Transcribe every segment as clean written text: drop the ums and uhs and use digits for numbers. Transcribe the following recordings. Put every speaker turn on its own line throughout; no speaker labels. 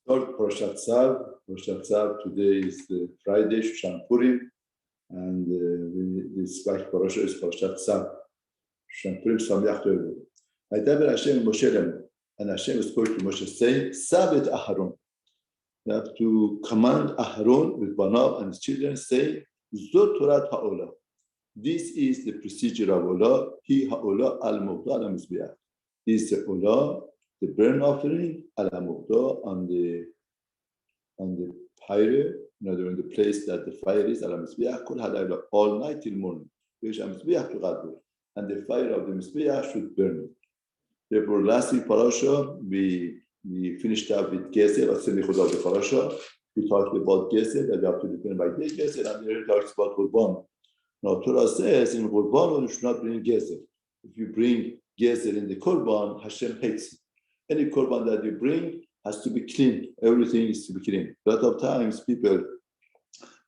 Start Parashat Tzav. Parashat Tzav today is the Friday, Shushan Purim, and this parasha is Parashat Tzav. Shushan Purim Sameach Tov. Vaydaber Hashem Moshe lemu, and Hashem spoke to Moshe saying, "Tzav et Aharon." You have to command Aharon with Banav and his children, saying, "Zot Torat Ha'olah." This is the procedure of Olah. He Ha'olah al Mukdah al Mizbeach. This is the Olah, the burnt offering al Mukdah on the pyre, in the place that the fire is al Mizbeach kol halayla, all night till morning. And the fire of the Mizbeach should burn it. Therefore, last week parasha we finished up with Geser, or Semichot of the parasha. We talked about Geser, that you have to depend by day Geser, and then we talked about Qurban. Now, Torah says in Qurban, you should not bring Geser. If you bring Geser in the Qurban, Hashem hates it. Any Qurban that you bring has to be clean. Everything is to be clean. A lot of times people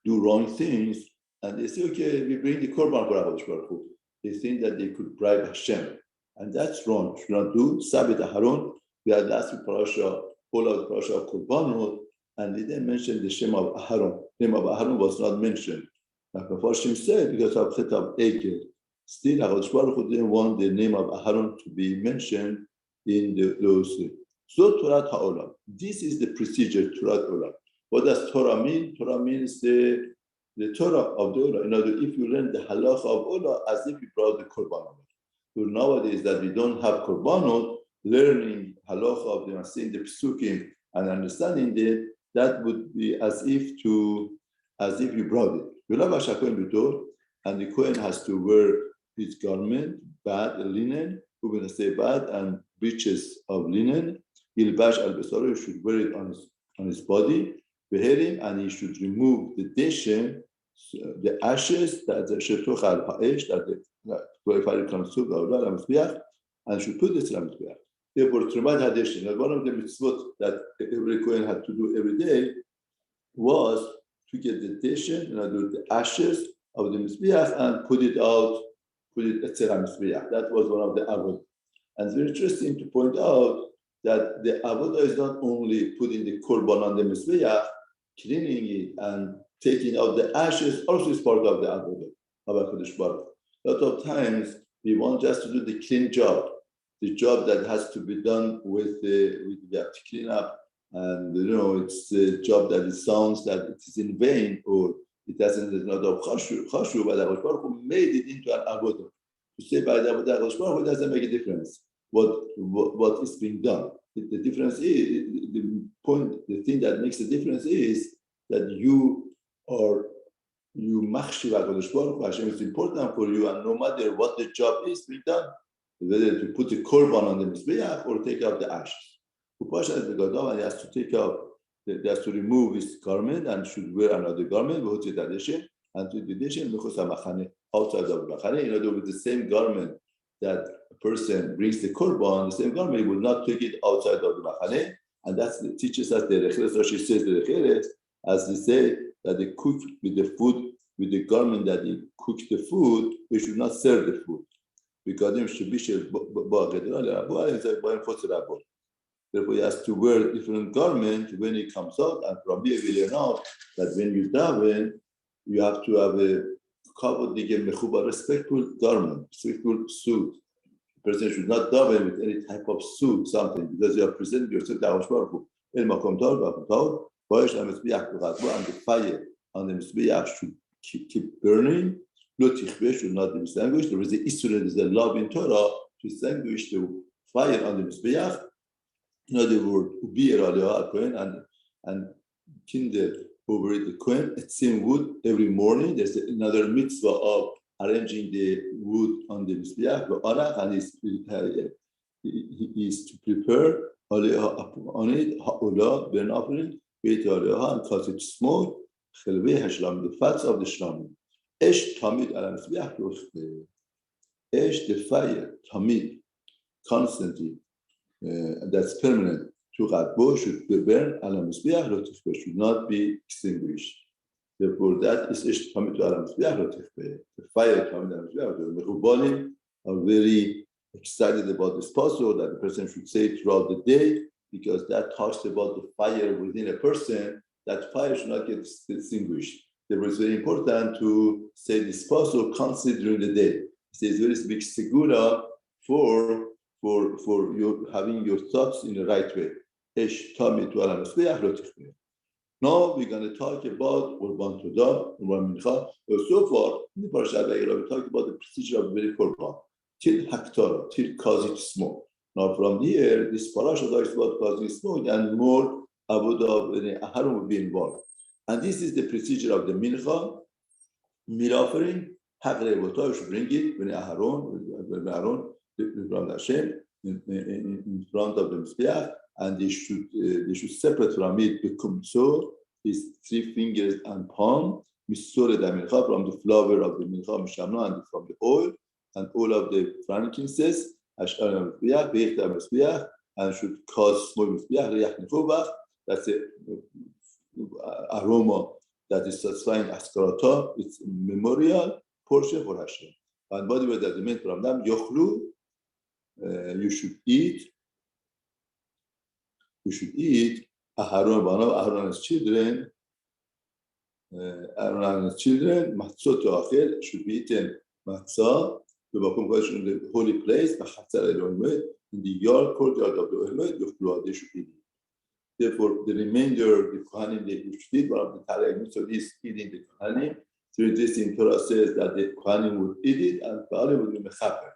do wrong things, and they say, okay, we bring the Qurban for HaKadosh Baruch Hu. They think that they could bribe Hashem. And that's wrong. You should not do. Sabit Aharon. We had last week parasha, all of the parasha of Qurbanot, and they didn't mention the Shem of Aharon. The name of Aharon was not mentioned. Like the Persian said, because of Chet of Ekel. Still, HaKadosh Baruch Hu didn't want the name of Aharon to be mentioned in those. So Torah Ha'olah. This is the procedure, Torah Olah. What does Torah mean? Torah means the Torah of the Olah. In other words, if you learn the halacha of Olah as if you brought the Korbanot. So nowadays that we don't have Korbanot, learning halacha of them, saying the Pesukim and understanding it, that would be as if you brought it. And the Kohen has to wear his garment, bad linen, we're going to say bad, and breeches of linen. Ilbash al-Besaro, he should wear it on his body, and he should remove the deshem, the ashes, that the shetoch al-ha'esh, that the fire comes to the and should put this on the Therefore, Trumat HaDeshem, one of the mitzvot that every Kohen had to do every day was to get the deshem, the ashes of the Mizbeach, and put it etzel HaMizbeach. That was one of the avodah. And it's very interesting to point out that the avodah is not only putting the korban on the Mizbeach, cleaning it and taking out the ashes, also is part of the avodah of HaKadosh Baruch Hu. A lot of times we want just to do the clean job, the job that has to be done with we have to clean up, and it's a job that it sounds that it is in vain or it doesn't, it's not of chashuv, but HaKadosh Baruch Hu made it into an avodah. To say by the avodah HaKadosh Baruch Hu doesn't make a difference. What is being done? The difference is the thing that makes the difference is that you machshiv HaKadosh Baruch Hu. Hashem is important for you, and no matter what the job is being done, whether to put the korban on the mizbeach or take out the ashes. And he has to take out, he has to remove his garment and should wear another garment, and to the deshem outside of the machane. In other words, the same garment that a person brings the korban, the same garment, he will not take it outside of the machane. And that's teaches us the recheres. Rashi says the recheres, as they say that they cook with the food, with the garment that they cook the food, they should not serve the food. Because therefore, he has to wear a different garment when he comes out. And from here we learn out that when you daven, you have to have a respectful garment, respectful suit. The person should not daven with any type of suit, something, because you are presenting yourself to HaKadosh Baruch Hu. And the fire on the Mizbeach should keep burning. Should not be extinguished. There is the Isra, there is the love in Torah to extinguish the fire on the Mizbeach. In other words, Ubir Aliyah Kohen and Kinder over the Kohen, etzim wood every morning. There's another mitzvah of arranging the wood on the Mizbeach, and he is to prepare on it, ha'olah, burnt offering, Beit Aliyah, and cause it smoke, chelvei hashlam, the fats of the shlamim. Esh tamid al Mizbeach roshbe. Esh, the fire, tamid, constantly, that's permanent. Tuchadbo should be burned al Mizbeach roshbe, should not be extinguished. Therefore, that is esh tamid al Mizbeach roshbe. The fire tamid al Mizbeach. The Mechubanim are very excited about this passage that the person should say throughout the day. because that talks about the fire within a person. That fire should not get extinguished. Therefore, it's very important to say this pasuk constantly during the day. It says very big segura for your having your thoughts in the right way. Now we're going to talk about Urban Todah, Urban Mincha. So far, in the Parashat Vayikra, we talked about the procedure of very Korban, till Haktara, till causing smoke. Now from here, this Parashat talks about causing smoke, and more Avodah Aharon will be involved. And this is the procedure of the Mincha, meat offering, Hak Revotah, should bring it, when Aharon, from Hashem, in front of the Mizbeach, and they should separate from it the kumsor, his 3 fingers and palm, misore da mincha, from the flower of the mincha mishamna, and from the oil, and all of the frankincense, ashar mizbeach, beichta mizbeach, and should cause smoke mizbeach, riyach nechuvach. That's the aroma that is satisfying askarata. It's a memorial portion for Hashem. And what was that meant from them? Yochlu, you should eat. You should eat Aharon and his children. Aaron and his children, matzot toachel, should be eaten matzah, in the holy place, in the yard, courtyard of the Ohelmoed, they should eat it. Therefore, the remainder, the Kohanim, they should eat. One of the Targum, so is eating the Kohanim. So this in Torah says that the Kohanim would eat it, and Baalei would be mechaper.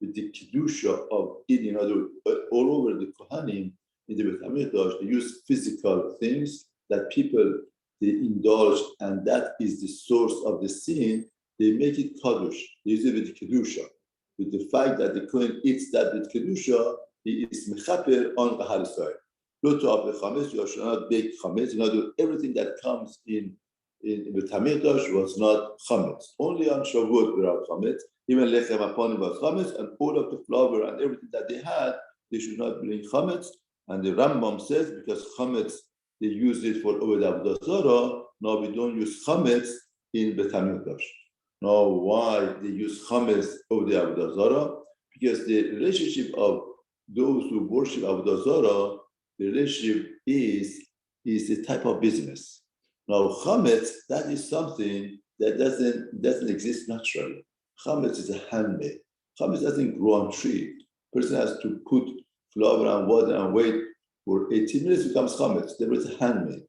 With the kedusha of eating, all over the Kohanim, in the Beit HaMikdash, they use physical things that people they indulge, and that is the source of the sin. They make it kadosh. They use it with kedusha. With the fact that the Kohen eats that with kedusha, he is mechaper on the Harisai. Not to have the chametz, you should not bake chametz. You know, everything that comes in Beit HaMikdash was not chametz. Only on Shavuot without chametz. Even lechem aponim was chametz, and all of the flour and everything that they had, they should not bring chametz. And the Rambam says, because chametz, they use it for Oved Avodah Zarah, now we don't use chametz in Beit HaMikdash. Now, why they use chametz over the Avodah Zarah? Because the relationship of those who worship Avodah Zarah, the relationship is a type of business. Now, chametz, that is something that doesn't exist naturally. Chametz is a handmade. Chametz doesn't grow on tree. Person has to put flour and water and wait for 18 minutes, becomes chametz. There is a handmade.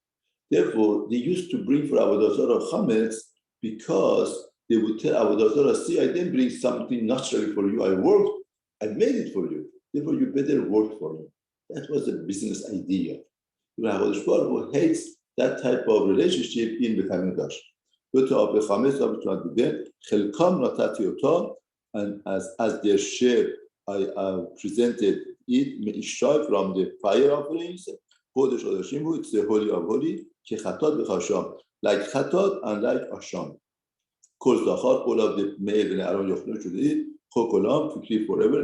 Therefore, they used to bring for Avodah Zarah chametz because they would tell Avodah Zarah, see, I didn't bring something naturally for you. I worked, I made it for you. Therefore, you better work for me. That was a business idea. HaKadosh Baruch Hu hates that type of relationship in Beit HaMikdash. And as their share, I presented it me'ishtay from the fire offerings. It's the holy of holy, like chatat and like asham. All of the male and Aaron Yochnu should eat. Chokolam to keep forever.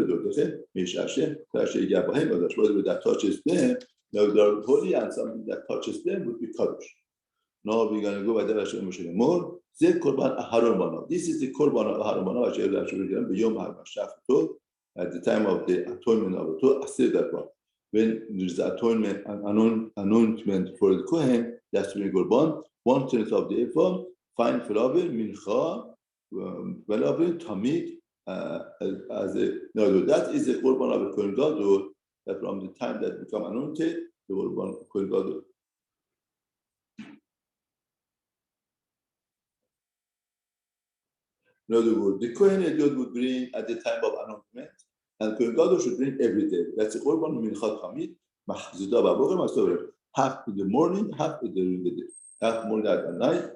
That touches them. Now they're holy, and something that touches them would be kadosh. Now we're going to go by the Rashi Moshe more. This is the korban of Aharon Bano. At the time of the atonement of the Torah, I said that one. When there's atonement and anointment for the Kohen, that's to be korban. 1/10 of the ephod, fine flour, mincha, flour, tamid. That is the korban of the Kohen Gadol. That from the time that become anointed, the korban of Kohen Gadol. In other words, the Kohen Gadol would bring at the time of anointment, and Kohen Gadol should bring every day. That's the korban minchat chamid, mahzudah b'aboker, mastover. Half in the morning, half during the day, half morning and night.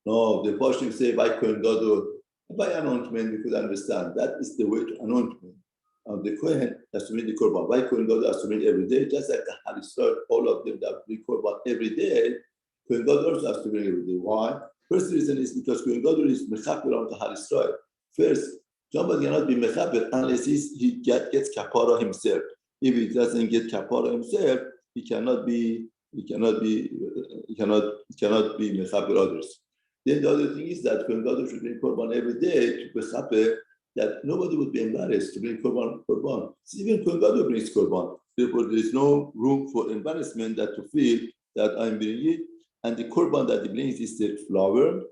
No, the Pashtim say by Kohen Gadol, by anointment. We could understand that is the way to anointment. The Kohen has to bring the korban. By Kohen Gadol has to bring every day, just like the Harisot, all of them that bring korban every day. Kohen Gadol also has to bring every day. Why? First reason is because Kohen Gadol is mechaper on the Harisot. First, somebody cannot be mechaper unless he gets kapara himself. If he doesn't get kapara himself, he cannot be mechaper others. Then the other thing is that Kohen Gadol should bring korban every day to mechaper, that nobody would be embarrassed to bring korban. So even Kohen Gadol brings korban. Therefore, there is no room for embarrassment that to feel that I'm bringing it. And the korban that he brings is the flour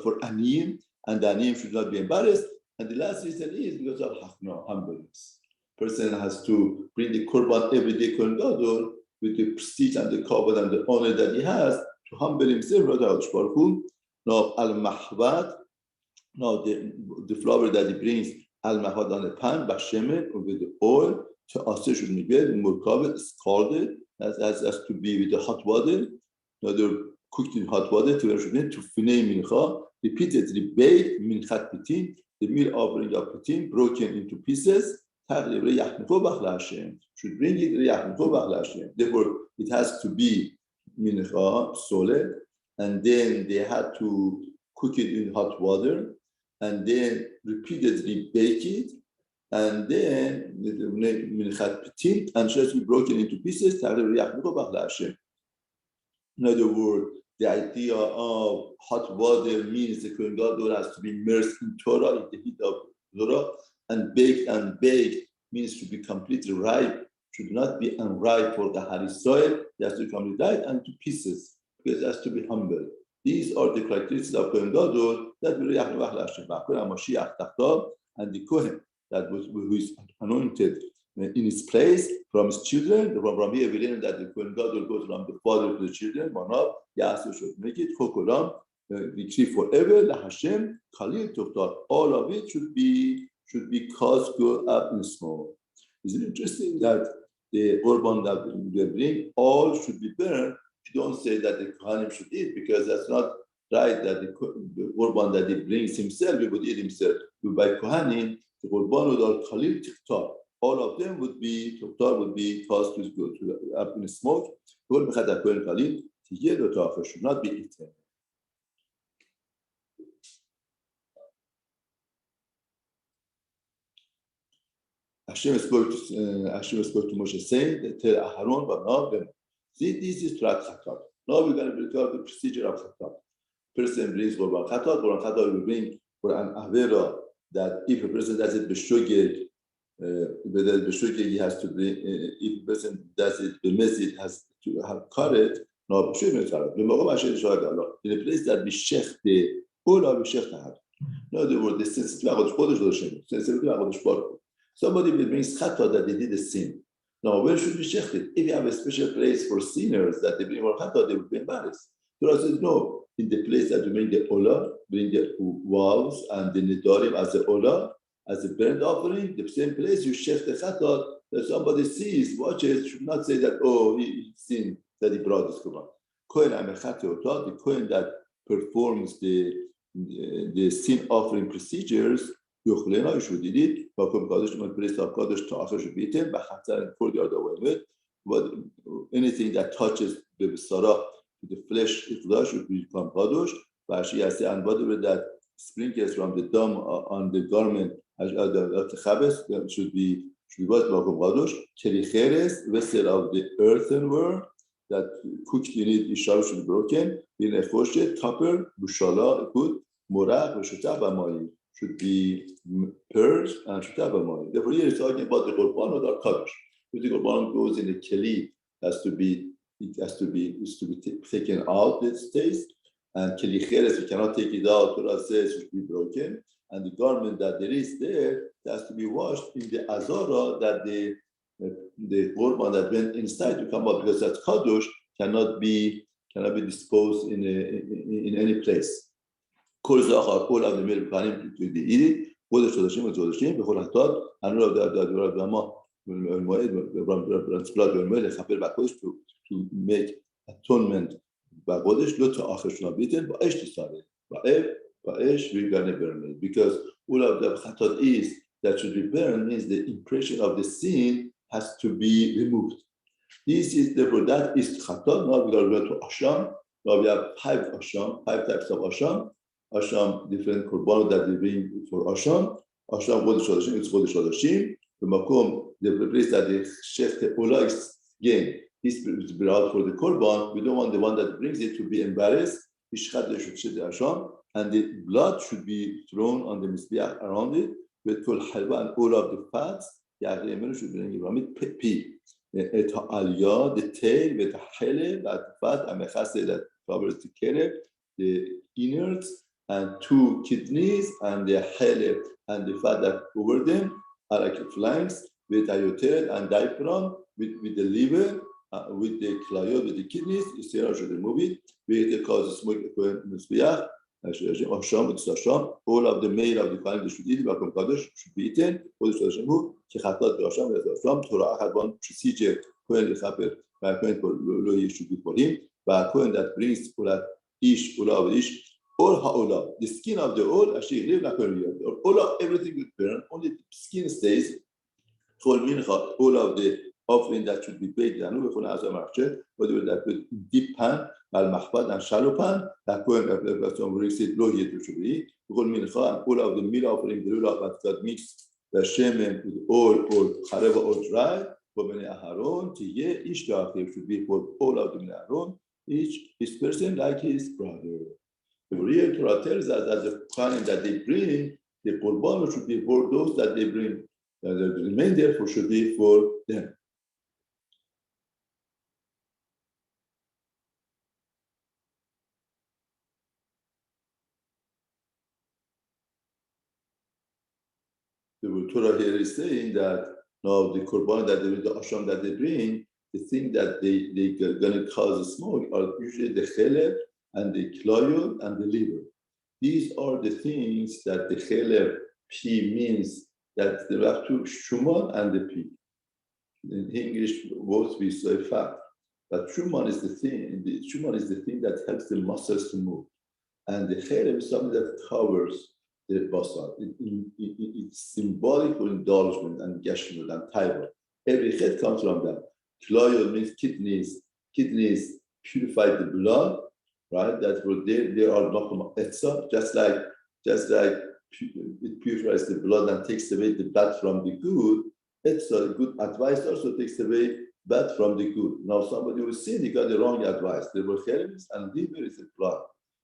for aniyim, and the aniyim should not be embarrassed. And the last reason is because of humbleness. Person has to bring the korban every day, Kohen Gadol, with the prestige and the kavod and the honor that he has, to humble himself. Now, al-mahvat, now the flour that he brings, al-mahvat on the pan, bashemen, with the oil, to aser should be made, murkab, scalded, as to be with the hot water. Now they're cooked in hot water, to finay mincha, repeatedly baked, minchat pitin, the meal offering of pitin, broken into pieces, should bring it. Therefore, it has to be mincha, solid, and then they had to cook it in hot water, and then repeatedly bake it, and then minchat pitin, and just be broken into pieces. In other words, the idea of hot water means the Kohen Gadol has to be immersed in Torah, in the heat of Torah, and baked means to be completely ripe, should not be unripe for the Hari soil. It has to be completely ripe and to pieces, because it has to be humble. These are the characteristics of Kohen Gadol that will and the Kohen who is anointed in his place from his children. From here we learn that the Kohen Gadol goes from the father to the children. Manav, Yasser should make it. Chokolam, decree forever. La Hashem, Khalil Toftar. All of it should be caused go up in smoke. Isn't it interesting that the korban that we bring all should be burned? You don't say that the Kohanim should eat, because that's not right. That the korban that he brings himself, he would eat himself. But by Kohanim, the korban would all Khalil Toftar. All of them would be caused to go up in smoke. Should not be eaten. Hashem spoke to Moshe saying, "Tell Aharon, but now see, this is Torah Chatat. Now we're going to record the procedure of Chatat. Person brings Korban Chatat will bring for an Avera that if a person does it b'shogeg, he has to bring. If a person does it b'mezid, has to have cut No, in a place that b'shech the ola b'shech tahar. In other words, the sensitivity of somebody will bring chata that they did a sin. Now, where should we shecht it? If you have a special place for sinners that they bring more chata, they will be embarrassed. Torah says no. In the place that you bring the ola, bring the vows and the nedarim as the ola, as a burnt offering, the same place you shecht the chata that somebody sees, watches, should not say that, oh, he sinned, that he brought this korban. Kohen amechat otot, the kohen that performs the sin offering procedures, you should eat it. But anything that touches the Sarah, the flesh, should become kadosh. Rashi has said, and whatever that sprinkles from the dam on the garment, should be what kadosh. Kericheres, vessel of the earthenware that cooked in it, Isha should be broken. In a choshet, topper, bushala, good, morach, v'shutah b'mayim. Should be purged and should have a money. Therefore, here it's talking about the korban or the kadosh. If the korban goes in a keli, it has to be taken out. It stays, and keli cheres, you cannot take it out. Torah says it should be broken, and the garment that there is there has to be washed in the azara that the korban that went inside to come out, because that kadosh cannot be disposed in any place. כל זכר, כל אבנמל בקנים תגדיעי, חודש חודשים וחודשים, בכל חטאת, אני לא יודע במה, במועד, בנצפלת במועד, לחפר בקודש, to make atonement בקודש, לא תאחר שונה ביטן, באש תסערת, באש we're gonna burn it, because all of the חטאת is, that should be burned, means the impression of the sin has to be removed. This is, therefore, that is חטאת. Now we are going to Asham. Now we have five types of Asham. Asham, different korban that they bring for Asham. Asham, Chodesh Hodashim, it's Chodesh Hodashim. The Makom, the place that the Sheikh Ola is again, is brought for the korban. We don't want the one that brings it to be embarrassed. Ishchat should shed the Asham, and the blood should be thrown on the Mizbeach around it. With Kol Halva and all of the fats, Yachad Kollel should bring it from it, pea. aliyah, the tail with the chele, that fat, and that covers the keleb, the innards, and 2 kidneys, and the chele and the fat that cover them are like flanks with ayoter and diaphragm, with the liver, with the klayot, with the kidneys. You see how should remove it. With the cause smoke misbeach. All of the male of the family should eat. Welcome Kadosh should be eaten. All the Shashamu, Khatat Yasham, Yasham, Torah had one procedure. Kohen Lechaper, by Kohen Lo should be for him. By Kohen that brings Ola Ish, Ola Ish, all Haola, the skin of the old, actually live like Ola, everything would burn. Only the skin stays. For Mincha, all of the offering that should be paid, but that with deep pan, al-mahbad and shallow pan, that Kohen said, lo yet should be. And all of the meal offering, the rule that mixed the shemen with oil or chareva or dry, for many aharon, tiye, each darker should be for all of the aharon, each person like his brother. The real Torah tells us that the time that they bring, the korban should be for those that they bring. The remainder therefore should be for them. The Torah here is saying that now the korban that they, the asham that they bring, the thing that they're going to cause smoke are usually the cheleb and the klayot and the liver. These are the things that the cheleb P means that there are 2 shuman and the P. In English, both we say fat, but shuman is the thing. The shuman is the thing that helps the muscles to move, and the cheleb is something that covers the basar. It's symbolic for indulgement and geshmut and taiva. Every chet comes from that. Klayot means kidneys. Kidneys purify the blood, right? That's what they are not etza, just like it purifies the blood and takes away the bad from the good. It's a good advice also takes away bad from the good. Now somebody will say they got the wrong advice. The Levychaim and liver is the blood.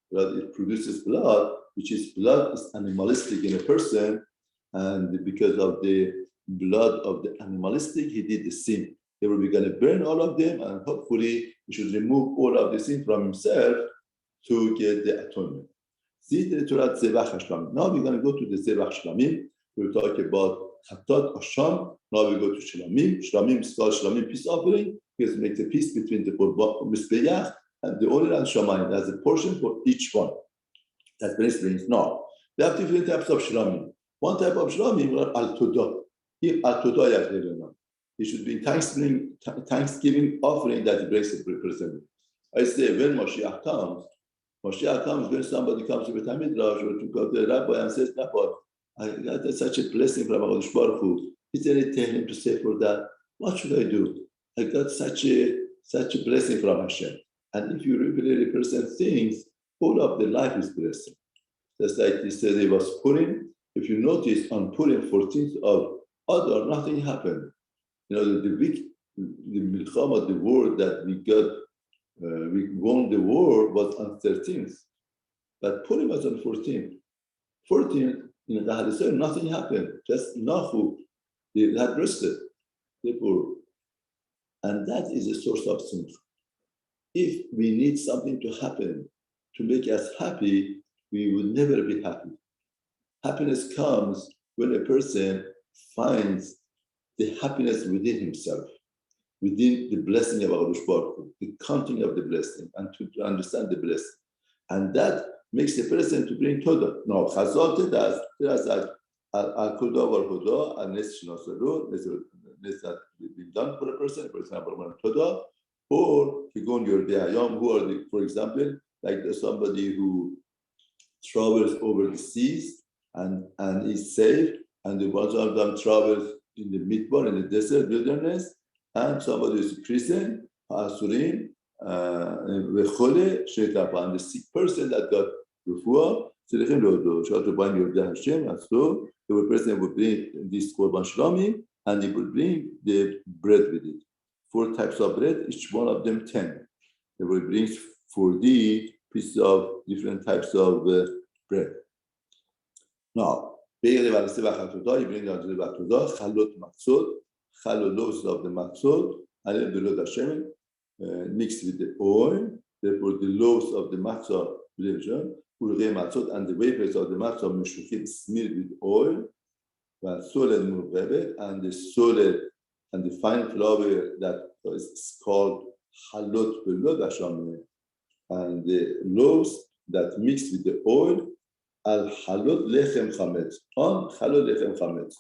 Blood, it produces blood, which is blood is animalistic in a person, and because of the blood of the animalistic, he did the sin. They will be going to burn all of them, and hopefully he should remove all of the sin from himself to get the atonement. Now we're going to go to the Zevach Shlamim. We'll talk about Chatat Asham. Now we go to Shlamim. Shlamim is called Shlamim peace offering because it makes a peace between the Mizbeach and the Oler and Shamayim. There's a portion for each one. That brings now. We have different types of Shlamim. One type of Shlamim is Al-Todah. If Al-Todah Yachad, it should be Thanksgiving offering that he brings a person. I say when Mashiach comes when somebody comes to the Midrash or to go to the rabbi and says, Rabbi, I got such a blessing from HaKadosh Baruch Hu. Is there anything to say for that? What should I do? I got such a blessing from Hashem. And if you really represent things, all of the life is blessing. Just like he said, it was Purim. If you notice on Purim, 14th of Adar, nothing happened. You know, the Milchama, the war that we got, we won the war was on 13th. But Purim was on 14th. 14th, in the Hadisah, nothing happened. Just Nahu, they had rested. Therefore, and that is a source of sin. If we need something to happen to make us happy, we will never be happy. Happiness comes when a person finds the happiness within himself, within the blessing of HaKadosh Baruch Hu, the counting of the blessing, and to understand the blessing. And that makes the person to bring Todah. Now, Chazal tells us that Al-Kodah Var-Hodah, and Nes Shinosaru, Nes that been done for a person Todah, or Kigon Yordehayam, who are, for example, like somebody who travels over the seas and is safe, and the one of them travels in the midbar, in the desert wilderness, and somebody is a Christian, Asurim, Vechole, Shetapa, and the sick person that got Rufua, Tzedechem Lodo, Shatoban Yordeh Hashem, and so the person would bring this Korban Shlamim, and he would bring the bread with it. 4 types of bread, each one of them 10. They will bring 40 pieces of different types of bread. Now, you bring down to the Batodah, Chalot Matzot, Chalot of the Matzot, and then below the shemen mixed with the oil. Therefore, the loaves of the matzah, and the wafers of the matzah meshuchim smeared with oil, and the solid and the fine flour that is called halot below the shemen, and the loaves that mixed with the oil, al halot lechem chametz, on halot lechem chametz,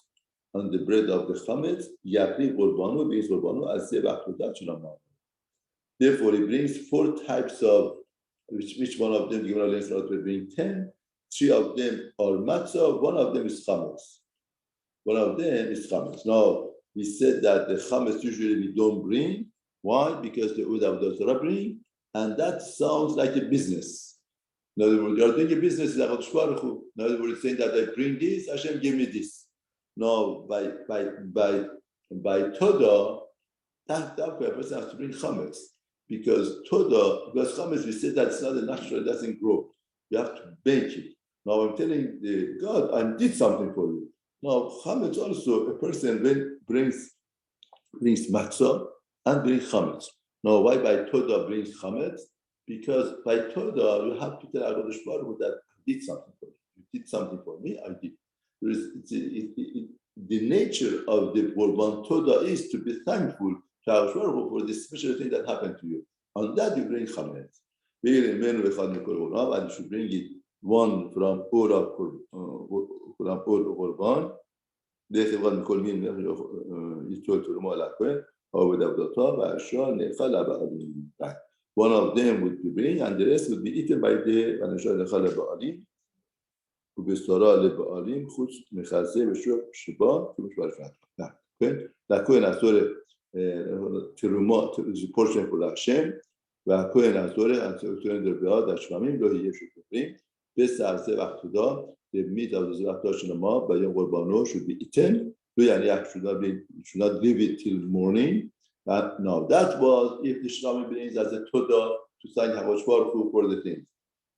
on the bread of the chametz, yapri qorbanu, beis qorbanu, as zebach todat shalom. Therefore, he brings 4 types of, which one of them, given a will bring 10. 3 of them are matzah, 1 of them is chametz. 1 of them is chametz. Now, we said that the chametz usually we don't bring. Why? Because the Uda of the Torah bring, and that sounds like a business. In other words, you are doing a business. In other words, saying that I bring this, Hashem give me this. No, by Todah, that person has to bring chametz. Because chametz, we said that it's not a natural, it doesn't grow. You have to bake it. Now I'm telling God, I did something for you. Now chametz also, a person brings matzah and brings chametz. Now why by Todah brings chametz? Because by Todah you have to tell HaKadosh Baruch Hu that I did something for you. You did something for me, I did. The nature of the Korban Todah is to be thankful to HaKadosh Baruch Hu for this special thing that happened to you. On that you bring chametz. And you should bring it 1 from Ur of Korban. One of them would be bring, and the rest would be eaten by the Ba'alim. והכהן אסור תרומה, זה portion for Hashem, והכהן אסור דרביות השלמים לא יהיה שותפים, בסער זבח תודה, the meat of the זבח תודה שלמה, ביום קורבנו should be eaten, לא יניח should not leave it till morning. Now that was if the Shlomi brings as a Todah to thank HaKadosh Baruch Hu for the things.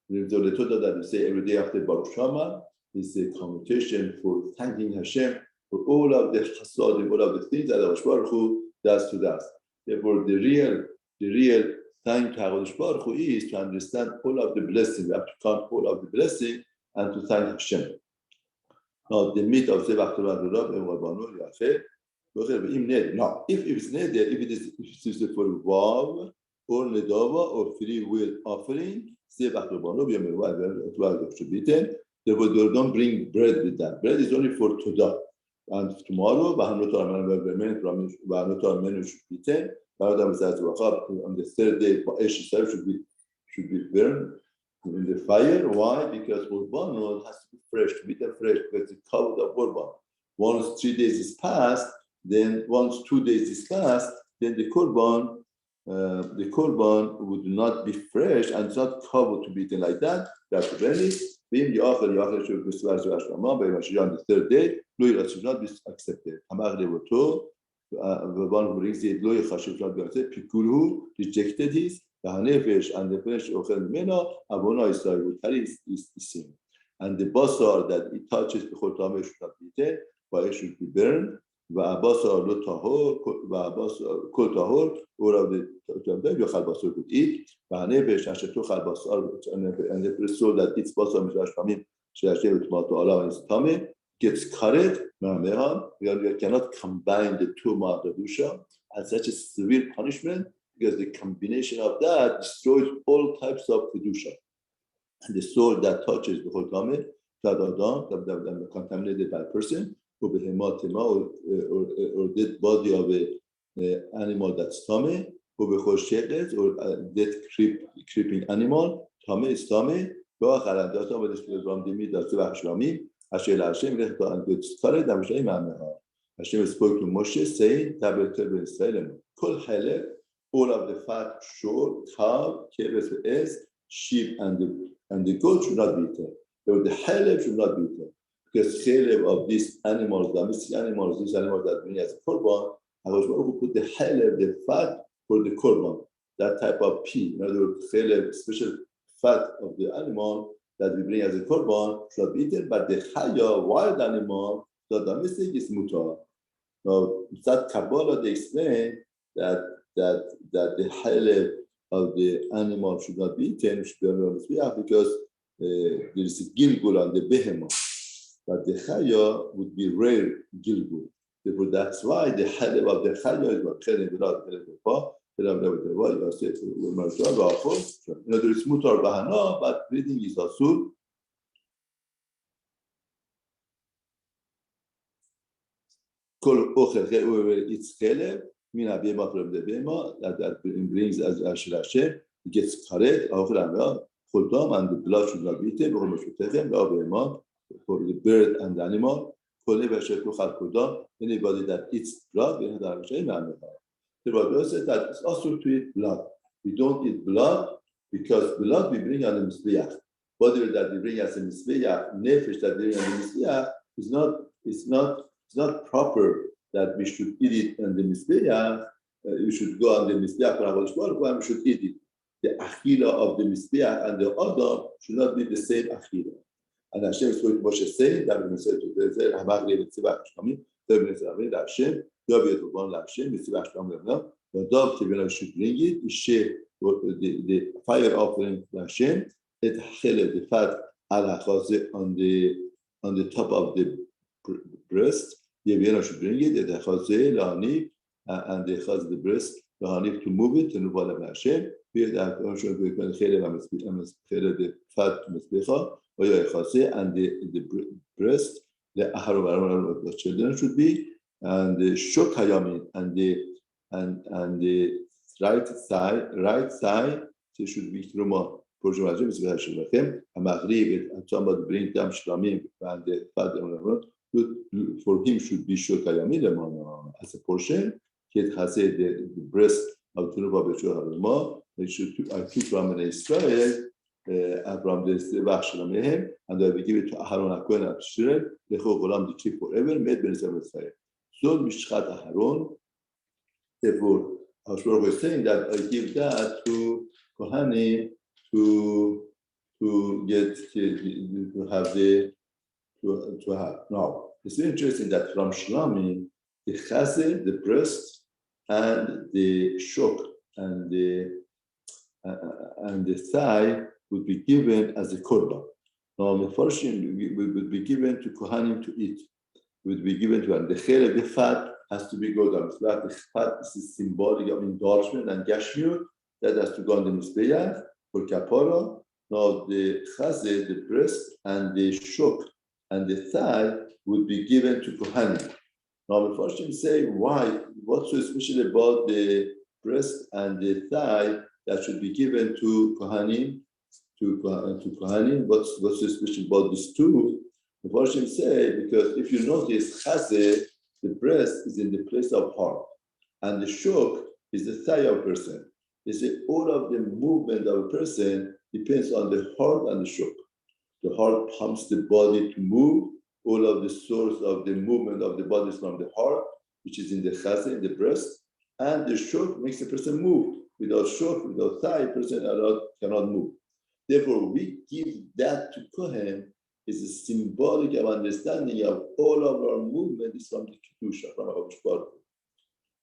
The Todah that we say every day after Baruch Shama is a commutation for thanking Hashem for all of the chasadim, all of the things that HaKadosh Baruch Hu does to us. Therefore, the real thank HaKadosh Baruch Hu is to understand all of the blessings. We have to count all of the blessings and to thank Hashem. Now, the meat of Zebach Torah and Rabbanu Yachad. Now, if it's neder, if it is for vav or nedava or free will offering, Zebach Rabbanu should be eaten. Therefore, they don't bring bread with that. Bread is only for Todah. And tomorrow, should be eaten. On the 3rd day, should be burned in the fire. Why? Because Korban has to be fresh, to be eaten fresh, because it's covered of Korban. Once 3 days is passed, then once 2 days is passed, then the Korban would not be fresh and it's not covered to be eaten like that. You have to burn it. On the 3rd day, it should not be accepted. The one who brings it, rejected his, and the flesh is sin. And the basar that it touches before Tameh should not be eaten, but it should be burned. והבשר לא טהור, כל טהור, or the יאכל בשר could eat, והנפש אשר תאכל בשר, and the soul that eats בשר משלוש פעמים, שישב וטמאתו עליו and is tummy, gets cut מהמרם, you cannot combine the two Kedusha as such a severe punishment, because the combination of that destroys all types of Kedusha. And the soul that touches the whole Tameh, that contaminated by a person, or dead body of an animal that's tummy, or dead creeping animal, tummy is tummy, and Hashem spoke to Moshe saying, all of the fat, shore, cow, keves, sheep, and the goat should not be eaten. The haleb should not be eaten. Because haleb of these animals, domestic animals, these animals that bring as a korban, HaKadosh Baruch Hu put the haleb, the fat, for the korban, that type of pea. In other words, haleb, special fat of the animal that we bring as a korban, should be eaten, but the chaya, wild animal, the domestic is mutar. Now, that Kabbalah, they explain that the halal of the animal should not be eaten, should be on the because there is a gilgul on the behemoth, but the chaya would be rare gilgul. Therefore, that's why the halal of the chaya is what chayim v'rad v'lepa. In other words, it's mutar bahana, but breeding is asur. Kol ochel whoever eats chelev, mina bema from the bema that brings as Hashem, it gets karet, Avraham, choldam, and the blood should not be eaten. For the bird and the animal, anybody that eats blood, the Rabbi said that it's also to eat blood. We don't eat blood because blood we bring on the mizbeach. Whatever that we bring as a mizbeach, nefesh that we bring on the mizbeach is not proper that we should eat it on the mizbeach. We should go on the mizbeach and we should eat it. The achila of the mizbeach and the adam should not be the same achila. And Hashem is going to say that we say to the Hamagli and Tzivach Shami, that Hashem. The dove should bring it, share the fire offering to Hashem, the fat on the top of the breast. The Yevena should bring it, the Chaze, and the Chaz the breast, to move it, and Nuvala Hashem. The fat and the breast, the Aharon of the children should be. And the shok hayamin and the right side, so should be truma. Persian Jews is Levychaim. Amagri and somebody bring them shlamim and the father for him should be shok hayamin as a portion. It has the breast of truma b'shul haruma. It should I took from Israel. Avraham the Levychaim, and I will give it to Aharon Akohen and Shirel. The whole Golam to keep forever. Made Ben Israel. So Mishchat Aharon. Therefore, Hashbar was saying that I give that to Kohanim to get to have to have. Now it's very interesting that from Shlami, the chazeh, the breast, and the shok and the thigh would be given as a korban. Now the portion would be given to Kohanim to eat. Would be given to them. The chelev, the fat, has to be go down. The fat is symbolic of endorsement and gashmiut that has to go on the mizbeach for kapara. Now the chazeh, the breast, and the shok and the thigh would be given to Kohanim. Now the first thing say why? What's so special about the breast and the thigh that should be given to Kohanim? To Kohanim, what's so special about these two? The Persian say because if you notice, chazeh, the breast is in the place of heart, and the shok is the thigh of a person. They say all of the movement of a person depends on the heart and the shok. The heart pumps the body to move. All of the source of the movement of the body is from the heart, which is in the chazeh, in the breast, and the shok makes the person move. Without shok, without thigh, a person cannot move. Therefore, we give that to Kohen. Is a symbolic of understanding of all of our movement is from the Kedusha, from our Baruch.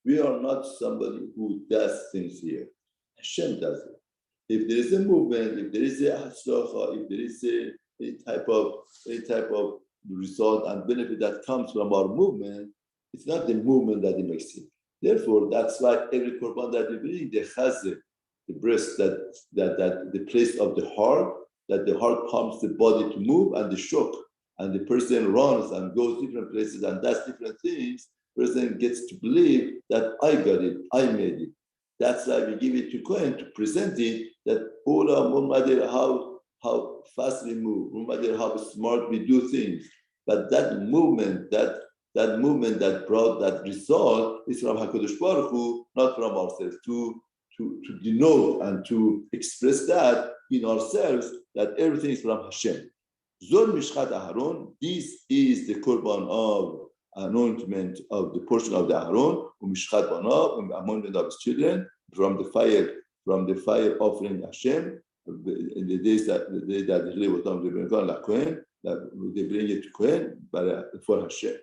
We are not somebody who does things here. Hashem does it. If there is a movement, if there is a haslacha, if there is any type of result and benefit that comes from our movement, it's not the movement that makes it. Therefore, that's why every korban that we bring, the chazeh, the breast, that the place of the heart, that the heart pumps the body to move, and the shok, and the person runs and goes different places and does different things, the person gets to believe that I got it, I made it. That's why we give it to Kohen to present it, that all our, no matter how fast we move, no matter how smart we do things, but that movement that brought that result is from HaKadosh Baruch Hu, not from ourselves, to denote and to express that in ourselves, that everything is from Hashem. Zon Mishchat Aharon, this is the korban of anointment of the portion of the Aharon, Mishchat Banav, anointment of his children, from the fire offering Hashem, in the day that they were done, that they bring it to Kohen, but for Hashem.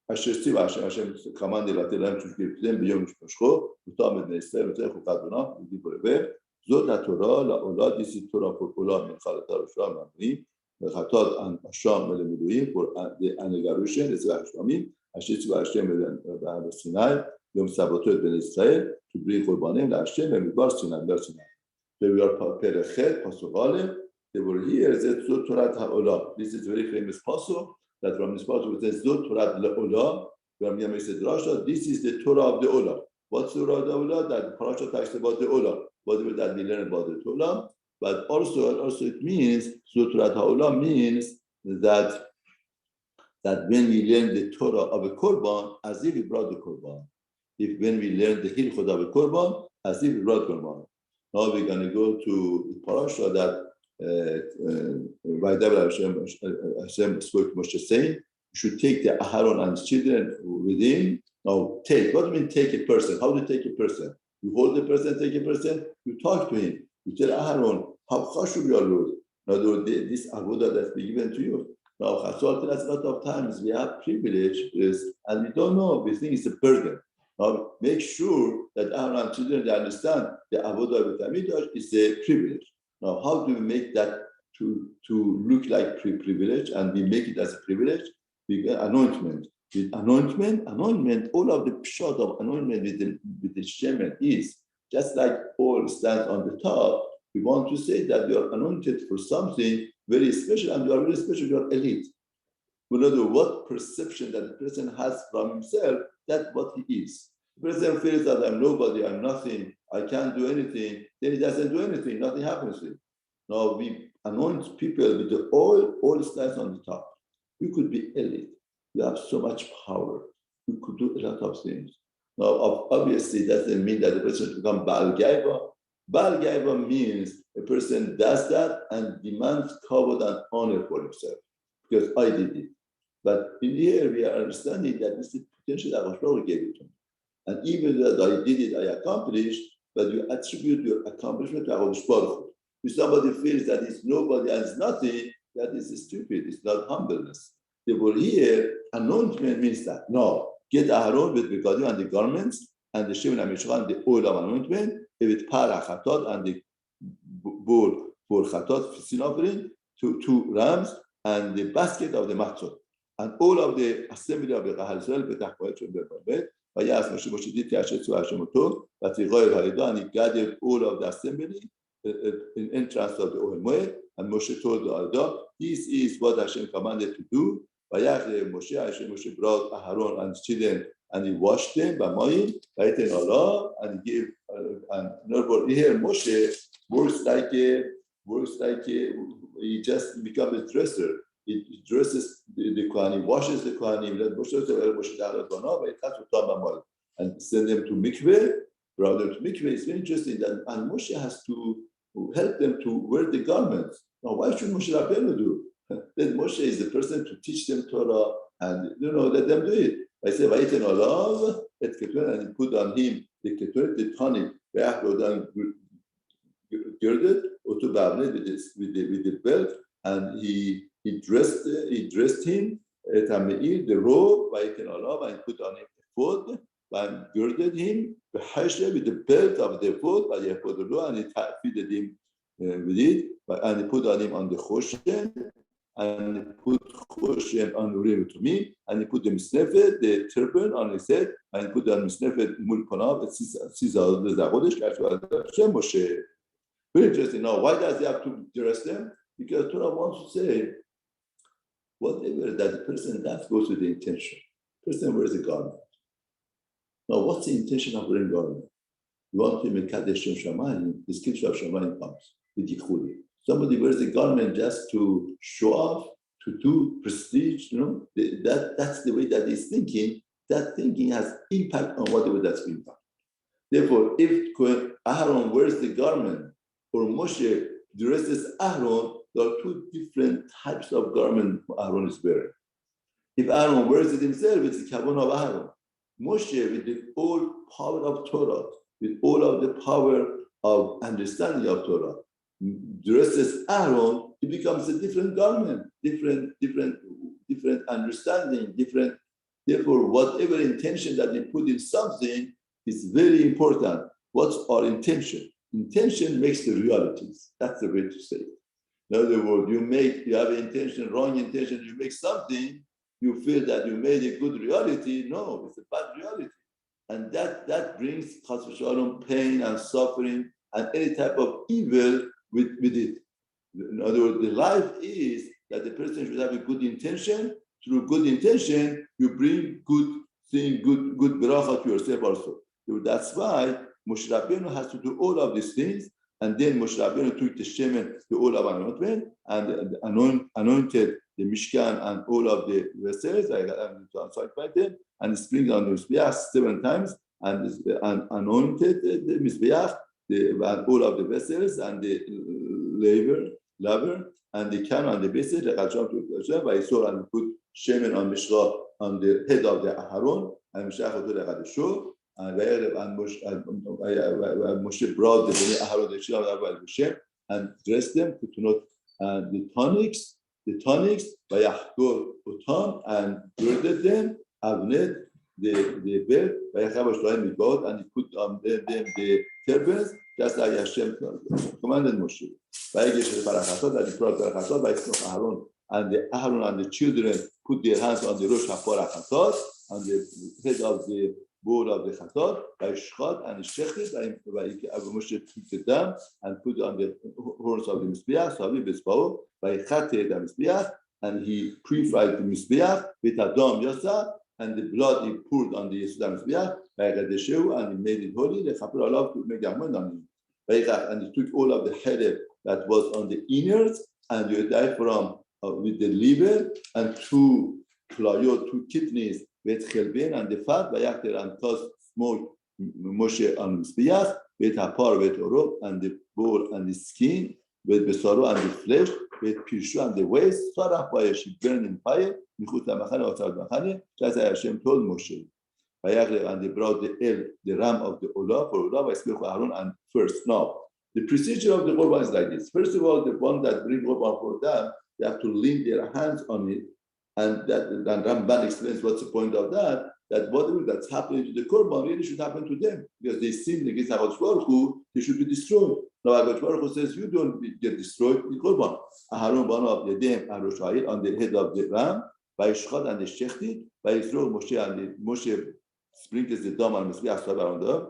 Hashem commanded them to give them beyond Mishpashcho, ותאמד בני ישראל ותלך חוקת בנם ודיבור לבר זאת התורה לעולה this is Torah for עולה מלכת הרשעה מאמרים וחטאת השם ולמילואים for the anniversary לצבא השלמים אשר צבא השם בסיני יום סבתו את בני ישראל to bring קורבנים להשם במדבר סיני פרק ח' פסוק א' they were here זאת תורת העולה this is very famous pasuk that from this pasuk it says זאת תורת לעולה from Yom Drasha this is the Torah of the Olam. What's the Torah of the Olam? That the parasha talks about the Olam, whatever that we learn about the Olam. But also it means Torah Olam means that when we learn the Torah of a korban, as if we brought the korban. If when we learn the hilchot of a korban, as if we brought korban. Now we're going to go to the parasha that Hashem spoke to Moshe saying, you should take the Aharon and his children with him. Now take, what do you mean take a person? How do you take a person? You hold the person, take a person, you talk to him. You tell Aharon, how chashuv your Lord. Now this avodah that's been given to you. Now Chasol tells us a lot of times we have privileges and we don't know, we think it's a burden. Now make sure that Aharon and children they understand the avodah with Amidah is a privilege. Now how do we make that to look like privilege and we make it as a privilege? We get anointment. With anointment, all of the pshat of anointment with the shemen is just like oil stands on the top. We want to say that you are anointed for something very special, and you are very special, you are elite. We know what perception that the person has from himself, that's what he is. The person feels that I'm nobody, I'm nothing, I can't do anything, then he doesn't do anything, nothing happens to him. Now we anoint people with the oil stands on the top. You could be elite. You have so much power. You could do a lot of things. Now, obviously, it doesn't mean that the person should become Baal Gaiva. Baal Gaiva means a person does that and demands kavod and honor for himself because I did it. But in here, we are understanding that this is the potential that Hashem gave it to me. And even though I did it, I accomplished, but you attribute your accomplishment to HaKadosh Baruch Hu. If somebody feels that it's nobody and it's nothing, that is stupid. It's not humbleness. They were here, anointment means that. No, get Aharon with Begadim and the garments, and the Shemin HaMishkan and the oil of anointment, with Para Chatot and the bowl for Chatot, sin offering, two rams, and the basket of the matzot. And all of the assembly of the Kahal Israel, Betach Poet Shem Berbabet, Vayas Moshe did Yashetzu Hashem Oto, Vatigoy Haridah, and he gathered all of the assembly in entrance of the Ohel Moed, and Moshe told the Ardah, this is what Hashem commanded to do. Moshe brought Aharon and his children and he washed them by Mayim, and he gave and here Moshe works like he just becomes a dresser. He dresses the Kohanim, washes the Kohanim, and send them to mikveh. Rather to mikveh is very interesting that and Moshe has to help them to wear the garments. Now why should Moshe Rabbeinu do? Then Moshe is the person to teach them Torah and let them do it. I say, Vayiten olav et keturet, and he put on him the keturet, the tonic, girded, or to babnet with the belt, and he dressed him et hameir, the robe, Vayiten olav, and put on him the ephod, and girded him with the belt of the ephod, and he fitted him with it, and he put on him on the choshen. And he put Choshen on Urim Tumim, and he put the Misnefet, the turban on his head, and he put the Misnefet Mul Panav, Moshe. Very interesting. Now, why does he have to dress them? Because Torah wants to say, whatever that the person does goes with the intention. The person wears a garment. Now, what's the intention of wearing a garment? You want to make Kadesh Shem Shamayim, the scripture of Shamayim comes with Yichudi. Somebody wears a garment just to show off, to do prestige, that's the way that he's thinking. That thinking has impact on whatever that's being done. Therefore, if Aharon wears the garment or Moshe dresses Aharon, there are two different types of garment Aharon is wearing. If Aharon wears it himself, it's the kavanah of Aharon. Moshe, with the whole power of Torah, with all of the power of understanding of Torah, dresses Aaron, it becomes a different garment, different understanding, different. Therefore, whatever intention that they put in something, is very important. What's our intention? Intention makes the realities. That's the way to say it. In other words, you have an intention, wrong intention, you make something, you feel that you made a good reality. No, it's a bad reality. And that brings pain and suffering and any type of evil with it. In other words, the life is that the person should have a good intention. Through good intention, you bring good thing, good beracha to yourself also. So that's why Moshe Rabbeinu has to do all of these things. And then Moshe Rabbeinu took the shemen, the oil of anointment, and anointed the Mishkan and all of the vessels, and sprinkled on the Mizbeach 7 times, and anointed the Mizbeach, and all of the vessels, and the laver, and the can and the vessel, and put shemen on Mishka on the head of the Aharon, and Mishach and Moshe brought the Bnei Aharon and dressed them, put the tonics, Vayachgor Utam, and girded them, Avnet, the belt, Vayachav God, and he put on them the turbans, just like Hashem commanded Moshe. Vayagesh Barachatot, and he brought Barachatot, Vayisnoch Aharon, and the Aharon and the children put their hands on the Rosh HaParachatot, on the head of the bowl of the chatat, by shchat and shechit, by Moshe took the dam and put on the horns of the mizbeach, so Bezbao, by chatet the mizbeach, and he purified the mizbeach with adam yasa, and the blood he poured on the Yisrael mizbeach, by gadeshu, and he made it holy. The chaper alav to make amend on him. And he took all of the head that was on the innards, and you died from with the liver and two kidneys. With chelben and the fat, Vayakter and toss smoke Moshe on Mizbeach, with hapar, with oro, and the bowl and the skin, with besaro and the flesh, with pirshu and the waist, Sarach Vayashi burned in fire, Michut Lamachane, Otzad Machane, just as Hashem told Moshe. Vayakter and they brought the ram of the Olah for Olah, Vayispech Aaron, and first. Now, the procedure of the Korban is like this. First of all, the one that bring Korban for them, they have to lean their hands on it. And Ramban explains what's the point of that, that whatever that's happening to the Korban really should happen to them, because they sinned against HaKadosh Baruch Hu, they should be destroyed. Now HaKadosh Baruch Hu says, you don't get destroyed with Korban. Aharon bana of Yedem and Rosh Ha'ir on the head of the ram, by Shchad and the Shechti, by Yisroel Moshe, and Moshe sprinkles the dam and Mizbeach around the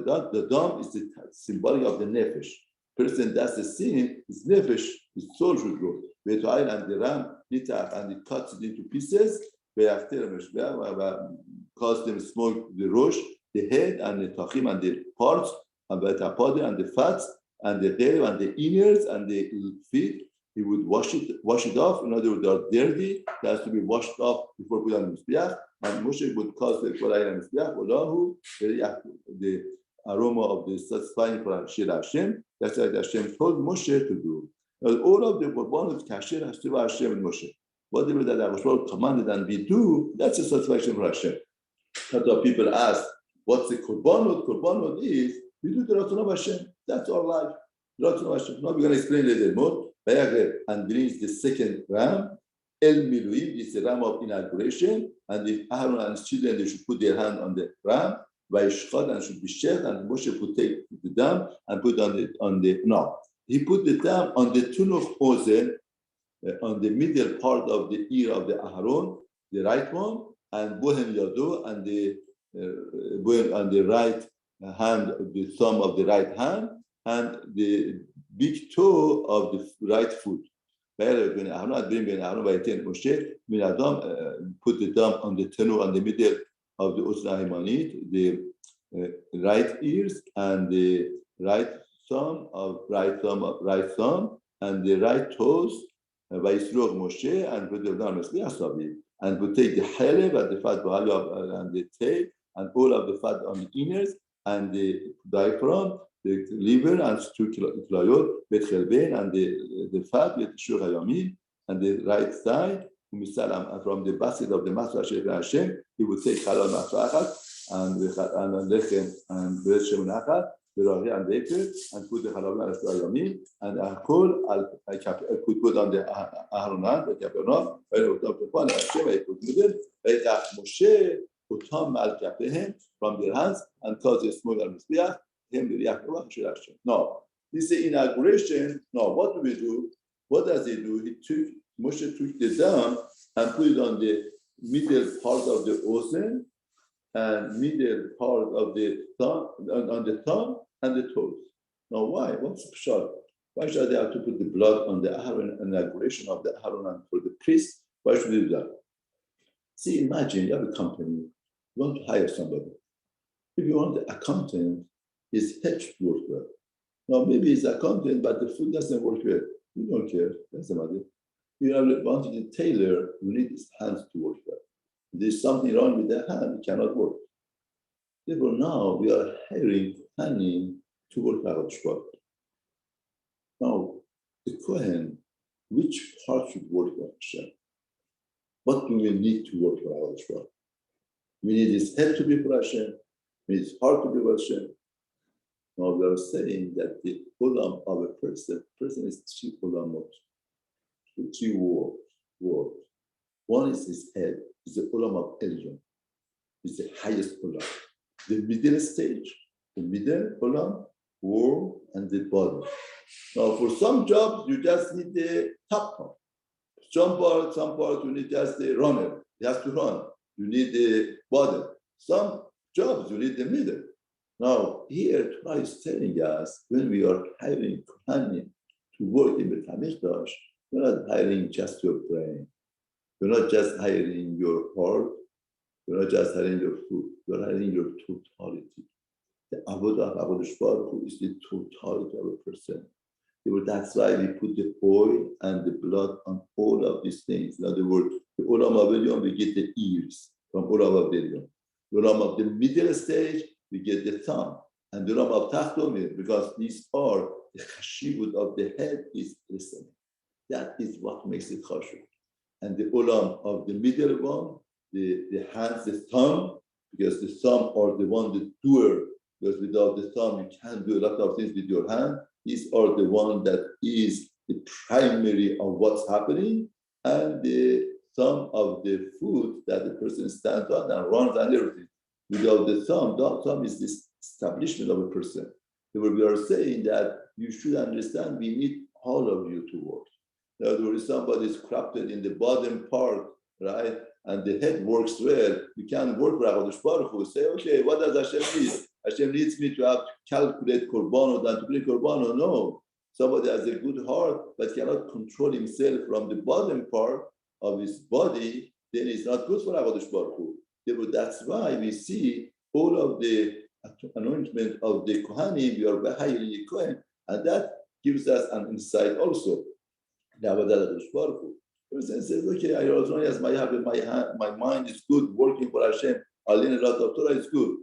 dam. The dam is the symbolic of the nefesh. Person that's the sin, his nefesh, his soul should go. And the ram, and it cuts it into pieces, cause them smoke the rosh, the head, and the tachim, and the parts, and the fats, and the tail, and the innards, and the feet. He would wash it off. In other words, they are dirty. It has to be washed off before put on the mizbeach. And Moshe would cause the kolayim mizbeach, olahu, the aroma of the satisfying for Hashem. That's what Hashem told Moshe to do. Now, all of the korbanot kasher has to be Hashem and Moshe. Whatever that HaKadosh commanded and we do, that's a satisfaction for Hashem. That's why people ask, what's the korbanot? Korbanot is, we do the Ratzon of Hashem. That's our life. Ratzon of Hashem. Now we're going to explain a little more. And brings the second ram. El Miluim is the ram of inauguration. And if Aaron and his children, they should put their hand on the ram. Vayishchad, and should be shed. And Moshe would take the dam and put on the no. He put the dam on the Tunuch Ozen, on the middle part of the ear of the Aharon, the right one, and Bohem Yado, and the right hand, the thumb of the right hand, and the big toe of the right foot. Put the thumb on the tenu on the middle of the Uzna Himanit, the right ears, and the right thumb, and the right toes. Vayisrog Moshe, and put them down and would take the haleb and the fat and the tail and all of the fat on the innards and the diaphragm, the liver and 2 kilayot, bet chelben, and the fat with shur hayamin, and the right side from the basket of the Master Hashem, he would take halal matzah and lechem and bread shemunachat, and baker, and put the halal yamin, and I could put on the Aharonan, the Capernaum, and Hashem, I put middle, Moshe, Otam Malkapehem from their hands and cause a smoke al Mizbeach, him the Reachova, Shirashim. No, this is inauguration. No, what do we do? What does he do? Moshe took the dam and put it on the middle part of the ozen and middle part of the thumb, on the thumb and the toes. Now, why? What's the shot? Why should they have to put the blood on the Aaron, inauguration of the Aaron and for the priest? Why should they do that? See, imagine you have a company, you want to hire somebody. If you want the accountant, his head should work well. Now, maybe he's accountant, but the food doesn't work well. You don't care, doesn't matter. You want the tailor, you need his hands to work well. If there's something wrong with the hand, it cannot work. Therefore, now we are hiring Kohanim to work out Shvat. Now, the Kohen, which part should work for Hashem? What do we need to work for our Shvat? We need his head to be for Hashem, we need his heart to be for Hashem. Now, we are saying that the olam of a person is three olamot, three words. One is his head, is the olam of Elyon, is the highest olam. The middle stage, the middle olam, worm, and the body. Now, for some jobs, you just need the top part. Some part, you need just the runner. He has to run. You need the body. Some jobs, you need the middle. Now, here, Torah is telling us, when we are hiring Kohanim to work in the Hamikdash, we're not hiring just your brain. We're not just hiring your heart. We're not just hiring your food. We're hiring your totality. The avodah of Avodah Baruch is the totality of a person. That's why we put the oil and the blood on all of these things. In other words, the olam of Elyon, we get the ears from olam of Elyon. The olam of the middle stage, we get the thumb. And the olam of Tachtonim, because these are the chashivut of the head is listening. That is what makes it chashuv. And the olam of the middle one, the hands, the thumb, because the thumb are the one, the doer, because without the thumb, you can't do a lot of things with your hand. These are the one that is the primary of what's happening, and the thumb of the food that the person stands on and runs and everything. Without the thumb is this establishment of a person. We are saying that you should understand we need all of you to work. In other words, somebody is corrupted in the bottom part, right? And the head works well, you can't work for Avodah Baruch Hu. Say, okay, what does Hashem need? Hashem needs me to have to calculate korbanot and to bring korbanot. No. Somebody has a good heart but cannot control himself from the bottom part of his body, then it's not good for Avodah Baruch Hu. That's why we see all of the anointment of the Kohanim, we are hiring a Kohen, and that gives us an insight also. The Avodah Baruch Hu. The person says, okay, as long as my mind is good, working for Hashem, I learn a lot of Torah, it's good.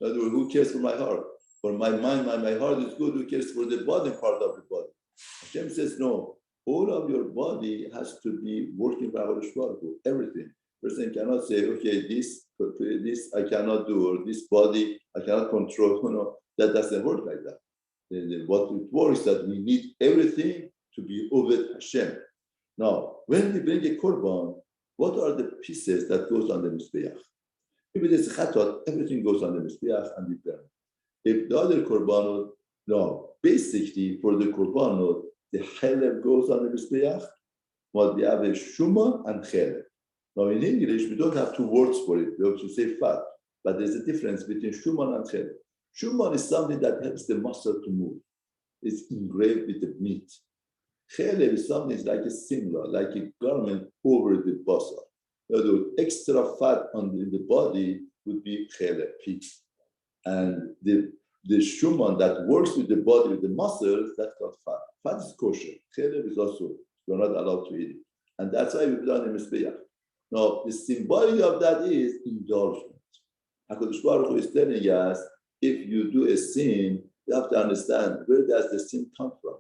In other words, who cares for my heart? For my mind, my heart is good, who cares for the bottom part of the body? Hashem says, no, all of your body has to be working for Avodah Baruch Hu, everything. Person cannot say, okay, this I cannot do, or this body I cannot control. No, that doesn't work like that. What it works that we need everything to be over Hashem. Now, when we bring a korban, what are the pieces that goes on the Mizbeach? If it is chatat, everything goes on the Mizbeach and we burn. If the other korbanot, no, basically for the korbanot, the chelev goes on the Mizbeach, but we have a shuma and chelev. Now in English, we don't have two words for it. We have to say fat, but there's a difference between shuman and chelev. Shuman is something that helps the muscle to move. It's engraved with the meat. Chelev is something like a similar, like a garment over the basar. In other words, extra fat in the body would be chelev, pit. And the shuman that works with the body, with the muscles, that's called fat. Fat is kosher. Chelev is also, we're not allowed to eat it. And that's why we've done a Mizbeach. Now, the symbology of that is indulgence. HaKadosh Baruch Hu is telling us, if you do a sin, you have to understand, where does the sin come from?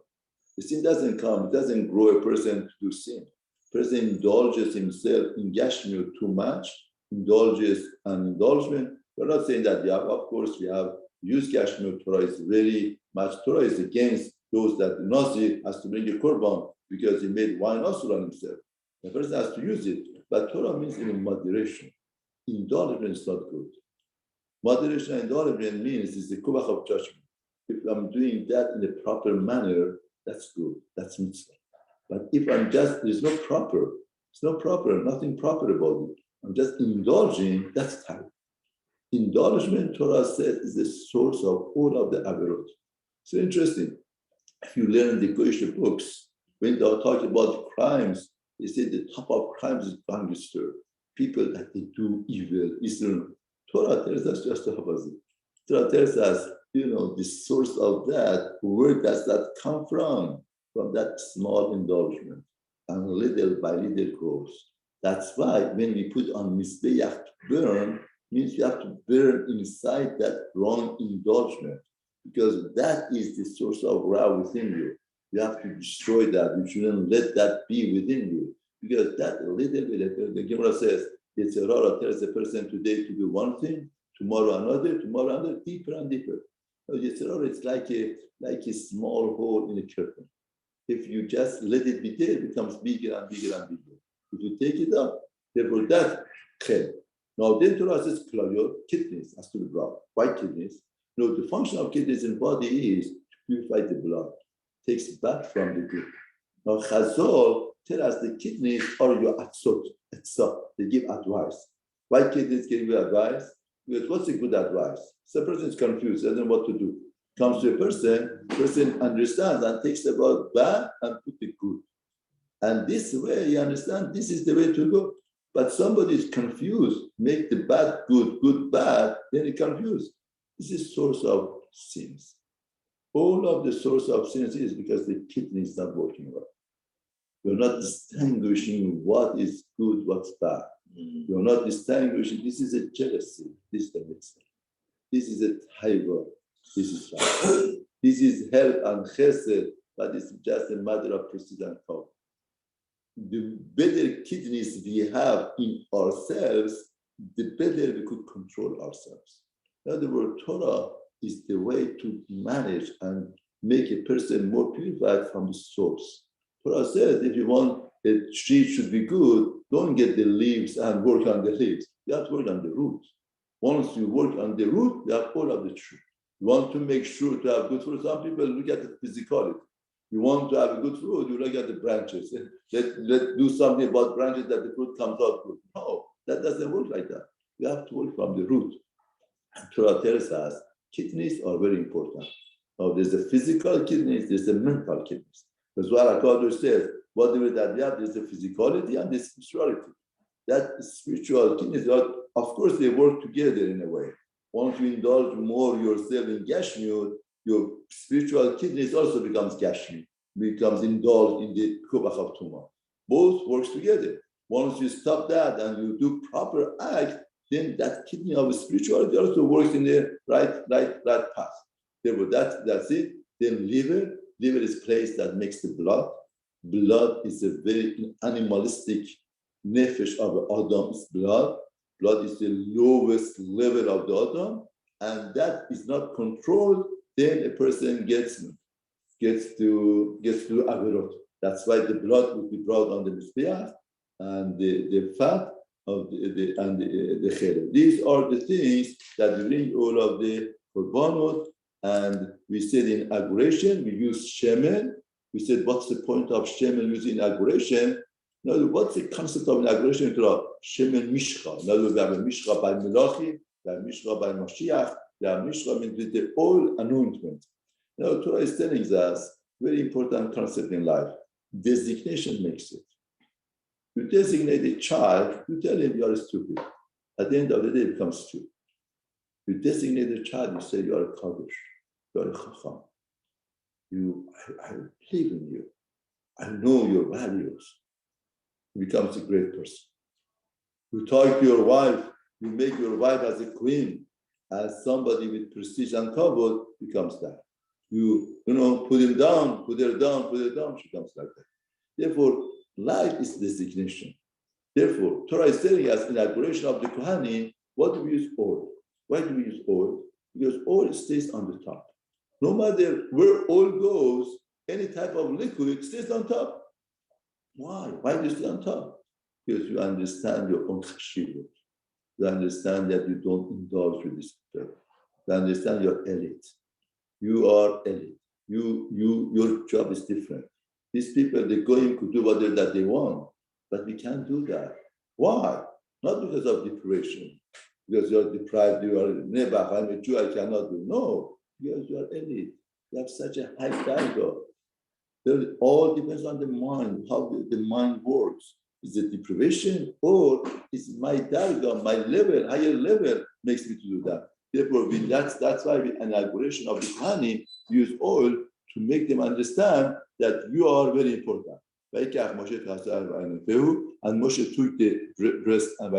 The sin doesn't come, it doesn't grow a person to do sin. A person indulges himself in Gashmiut too much, indulges an indulgement. We're not saying that, yeah, of course, we have used Gashmiut. Torah is very much, Torah is against those that Nazir has to bring a korban because he made wine also on himself. The person has to use it. But Torah means in moderation. indulgence is not good. Moderation and indulgence means is the kubach of judgment. If I'm doing that in a proper manner, that's good. That's mitzvah. But if I'm just, there's no proper, nothing proper about it. I'm just indulging, that's time. Indulgement, Torah says, is the source of all of the averot. So interesting. If you learn the Jewish books, when they are talking about crimes, they say the top of crimes is gangster, people that they do evil. Torah tells us just the opposite. Torah tells us, the source of that, where does that come from? From that small indulgence, and little by little grows. That's why when we put on mizbeach to burn, means you have to burn inside that wrong indulgence, because that is the source of ra within you. You have to destroy that. You shouldn't let that be within you, because that little bit, the Gemara says, it's a rara tells a person today to do one thing, tomorrow another, deeper and deeper. It's like a small hole in a curtain. If you just let it be there, it becomes bigger and bigger and bigger. If you take it up, therefore that chel. Now then Torah says kidneys has to be brought. Why kidneys? The function of kidneys in body is to purify the blood, takes it back from the good. Now Chazal tell us the kidneys are your atzot. They give advice. Why kidneys give you advice? Because what's a good advice? So a person is confused, doesn't know what to do. Comes to a person understands and takes about bad and put the good. And this way, you understand, this is the way to go. But somebody is confused, make the bad good, good bad, then he confused. This is source of sins. All of the source of sins is because the kidney is not working well. You're not distinguishing what is good, what's bad. You're not distinguishing, this is a jealousy, this is the mitzvah. This is a taiva. This is right. This is help and chesed, but it's just a matter of prestige and power. The better kidneys we have in ourselves, the better we could control ourselves. In other words, Torah is the way to manage and make a person more purified from the source. Torah says if you want a tree should be good, don't get the leaves and work on the leaves. You have to work on the root. Once you work on the root, you have all of the tree. You want to make sure to have good fruit. Some people look at the physicality. You want to have a good fruit, you look at the branches. Let's do something about branches that the fruit comes out good. No, that doesn't work like that. You have to work from the root. And Torah tells us kidneys are very important. Now, there's the physical kidneys, there's the mental kidneys. That's why God says, whatever that we have, there's the physicality and the spirituality. That spiritual kidneys, of course, they work together in a way. Once you indulge more yourself in Gashmiut, your spiritual kidneys also becomes Gashmi, becomes indulged in the Kubach of Tumah. Both works together. Once you stop that and you do proper act, then that kidney of spirituality also works in the right path. Therefore, that's it. Then liver is place that makes the blood. Blood is a very animalistic nefesh of Adam's blood. Blood is the lowest level of the Adam, and that is not controlled, then a person gets to averot. That's why the blood will be brought on the mizbeach and the fat of the chelev. These are the things that bring all of the korbanot. And we said in inauguration, we use shemen. We said, what's the point of shemen using inauguration? Now, what's the concept of inauguration? Shemen mishcha. Now, we have a mishcha by Melachim, we have mishcha by Mashiach, we have mishcha with the oil anointment. Now, Torah is telling us very important concept in life. Designation makes it. You designate a child, you tell him you are stupid. At the end of the day, it becomes stupid. You designate a child, you say you are a kadosh, you are a chacham. I believe in you. I know your values. He becomes a great person. You talk to your wife, you make your wife as a queen, as somebody with prestige and kavod, becomes that. You put him down, put her down, she becomes like that. Therefore, life is designation. Therefore, Torah is telling us in the inauguration of the Kohanim, what do we use oil? Why do we use oil? Because oil stays on the top. No matter where oil goes, any type of liquid stays on top. Why? Why do you stay on top? Because you understand your own cheshivut. to understand that you don't indulge with this stuff. To understand you're elite. You are elite. Your job is different. These people, they're going to do whatever that they want, but we can't do that. Why? Not because of deprivation, because you're deprived, you are never, I'm a Jew, I cannot do. No, because you are elite. You have such a high value. It all depends on the mind, how the mind works. Is it deprivation or is my darga, my level, higher level makes me to do that? Therefore, that's why we, an elaboration of the honey, use oil to make them understand that you are very important. And Moshe took the breast and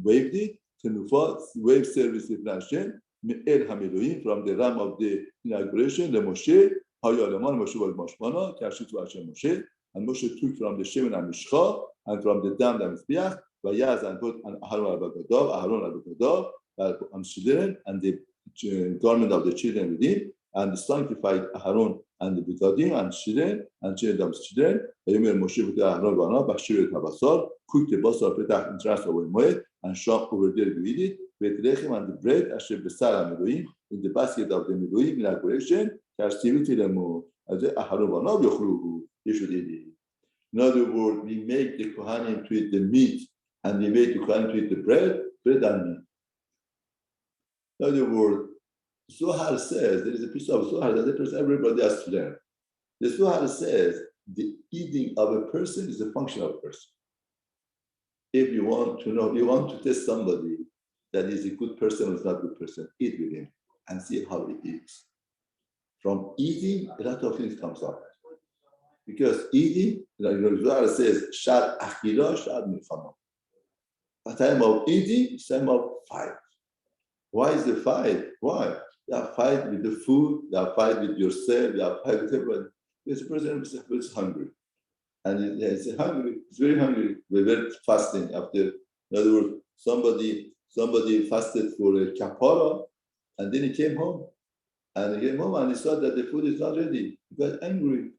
waved it. Tenufa wave service of Hashem, from the ram of the inauguration, the Moshe. Moshe was Mashmana, Kashitu Hashem Moshe, and Moshe took from the Shemin and Mishcha, and from the dam and Mizbeach, Vayaz and put an Aharon al-Bagadav, and children, and the garment of the children within, and sanctified Aharon and the Bitadim, and children of children, Vayomer Moshe with Aharon Vana, Bashir Tabasar, cooked the basar petach entrance over Moed, and shop over there to eat it, Betlechem and the bread, Asher Besar and Medoim, in the basket of the Medoim inauguration, you should eat it. In other words, we make the Kohanim to eat the meat, and we make the Kohanim to eat the bread and meat. In other words, Zohar says, there is a piece of Zohar that everybody has to learn. The Zohar says the eating of a person is a function of a person. If you want to know, you want to test somebody that is a good person or is not a good person, eat with him and see how he eats. From eating, a lot of things comes up. Because eating, the Zohar says, Shad Achila, Shad Milchama. A time of eating, time of fight. Why is the fight? Why? You have fight with the food, you have fight with yourself, you have fight with everybody. This person is hungry. And he's hungry, he's very hungry. We're very fasting after, in other words, somebody fasted for a kapara, and then he came home. And he came home and he saw that the food is not ready. He got angry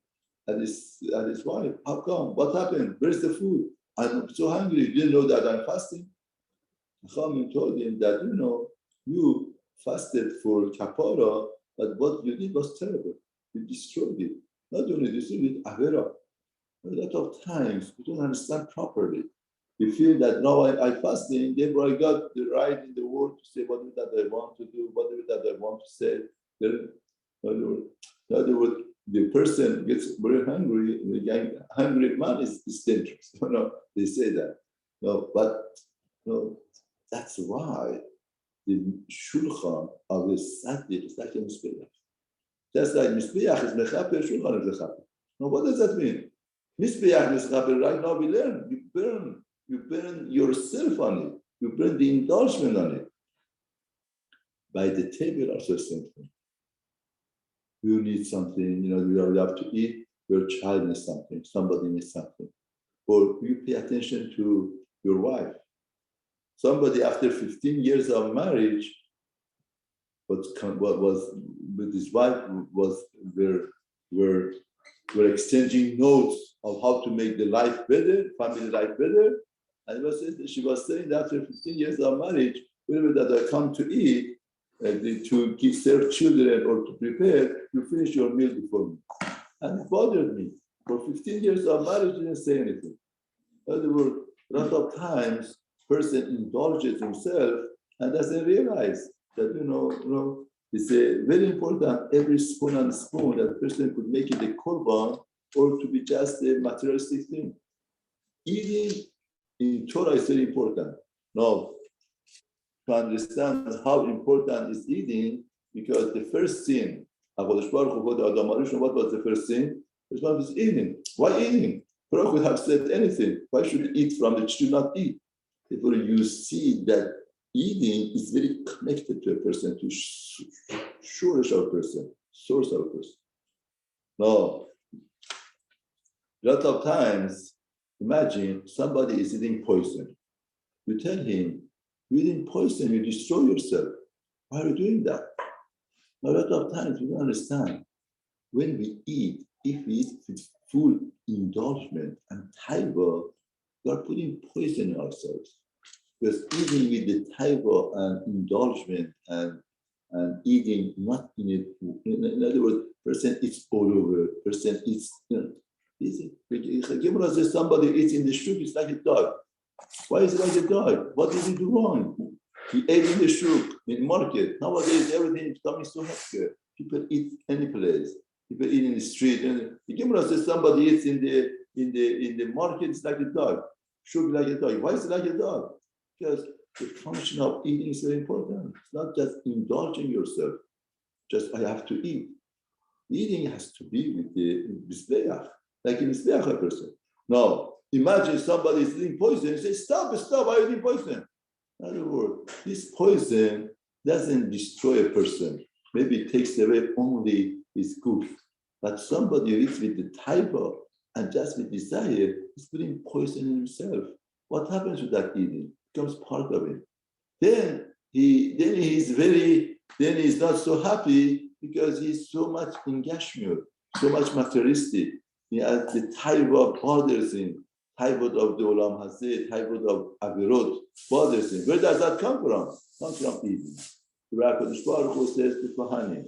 at his wife. How come? What happened? Where's the food? I'm so hungry. You didn't know that I'm fasting? Chachamim told him that, you fasted for kapara, but what you did was terrible. You destroyed it. Not only destroyed it, avera. A lot of times we don't understand properly. We feel that now I'm fasting, therefore I got the right in the world to say whatever that I want to do, whatever that I want to say. In other words, the person gets very hungry. The hungry man is dangerous. They say that. But that's why the shulchan of a tzaddik is like a mizbeach. Just like mizbeach is mechaper, shulchan is mechaper. Now, what does that mean? Mizbeach is mechaper. Right now, we learn. You burn yourself on it. You burn the indulgence on it. By the table, also same thing. You need something, you have to eat, your child needs something, somebody needs something. Or you pay attention to your wife. Somebody after 15 years of marriage, what was with his wife was we're exchanging notes of how to make the life better, family life better. And she was saying that after 15 years of marriage, whenever that I come to eat, to serve children or to prepare, you finish your meal before me. And it bothered me. For 15 years of marriage, I didn't say anything. In other words, a lot of times, person indulges himself and doesn't realize that, it's very important, every spoon and spoon that person could make it a korban or to be just a materialistic thing. Eating in Torah is very important. Now, to understand how important is eating, because the first sin, what was the first sin? First one was eating. Why eating? Torah could have said anything. Why should you eat from it? Should not eat. Therefore, you see that eating is very connected to a person, to source of a person. Now, a lot of times, imagine somebody is eating poison. You tell him, you're eating poison, you destroy yourself. Why are you doing that? A lot of times we don't understand. When we eat, if we eat with full indulgence and taiva, we are putting poison in ourselves. Because eating with the taiva and indulgement and eating not in it, in other words, person eats all over, person eats, Gemara says somebody eats in the shuk, it's like a dog. Why is it like a dog? What did he do wrong? He ate in the shuk, in the market. Nowadays, everything is becoming so healthcare. People eat any place. People eat in the street. And the Gemara says somebody eats in the market, it's like a dog. Shuk like a dog. Why is it like a dog? Because the function of eating is very important. It's not just indulging yourself. Just, I have to eat. Eating has to be with the mizbeach, like a mizbeach person. Now, imagine somebody is eating poison and say, stop, why are you eating poison? In other words, this poison doesn't destroy a person. Maybe it takes away only his goof. But somebody who eats with the taiva and just with desire is putting poison in himself. What happens with that eating? It becomes part of it. Then he's not so happy because he's so much in Gashmir, so much materialistic. The taiva bothers him. Taiva of the Olam Hazeh, taiva of Avirot bothers him. Where does that come from? It comes from eating. The HaKadosh Baruch Hu says to Kohanim,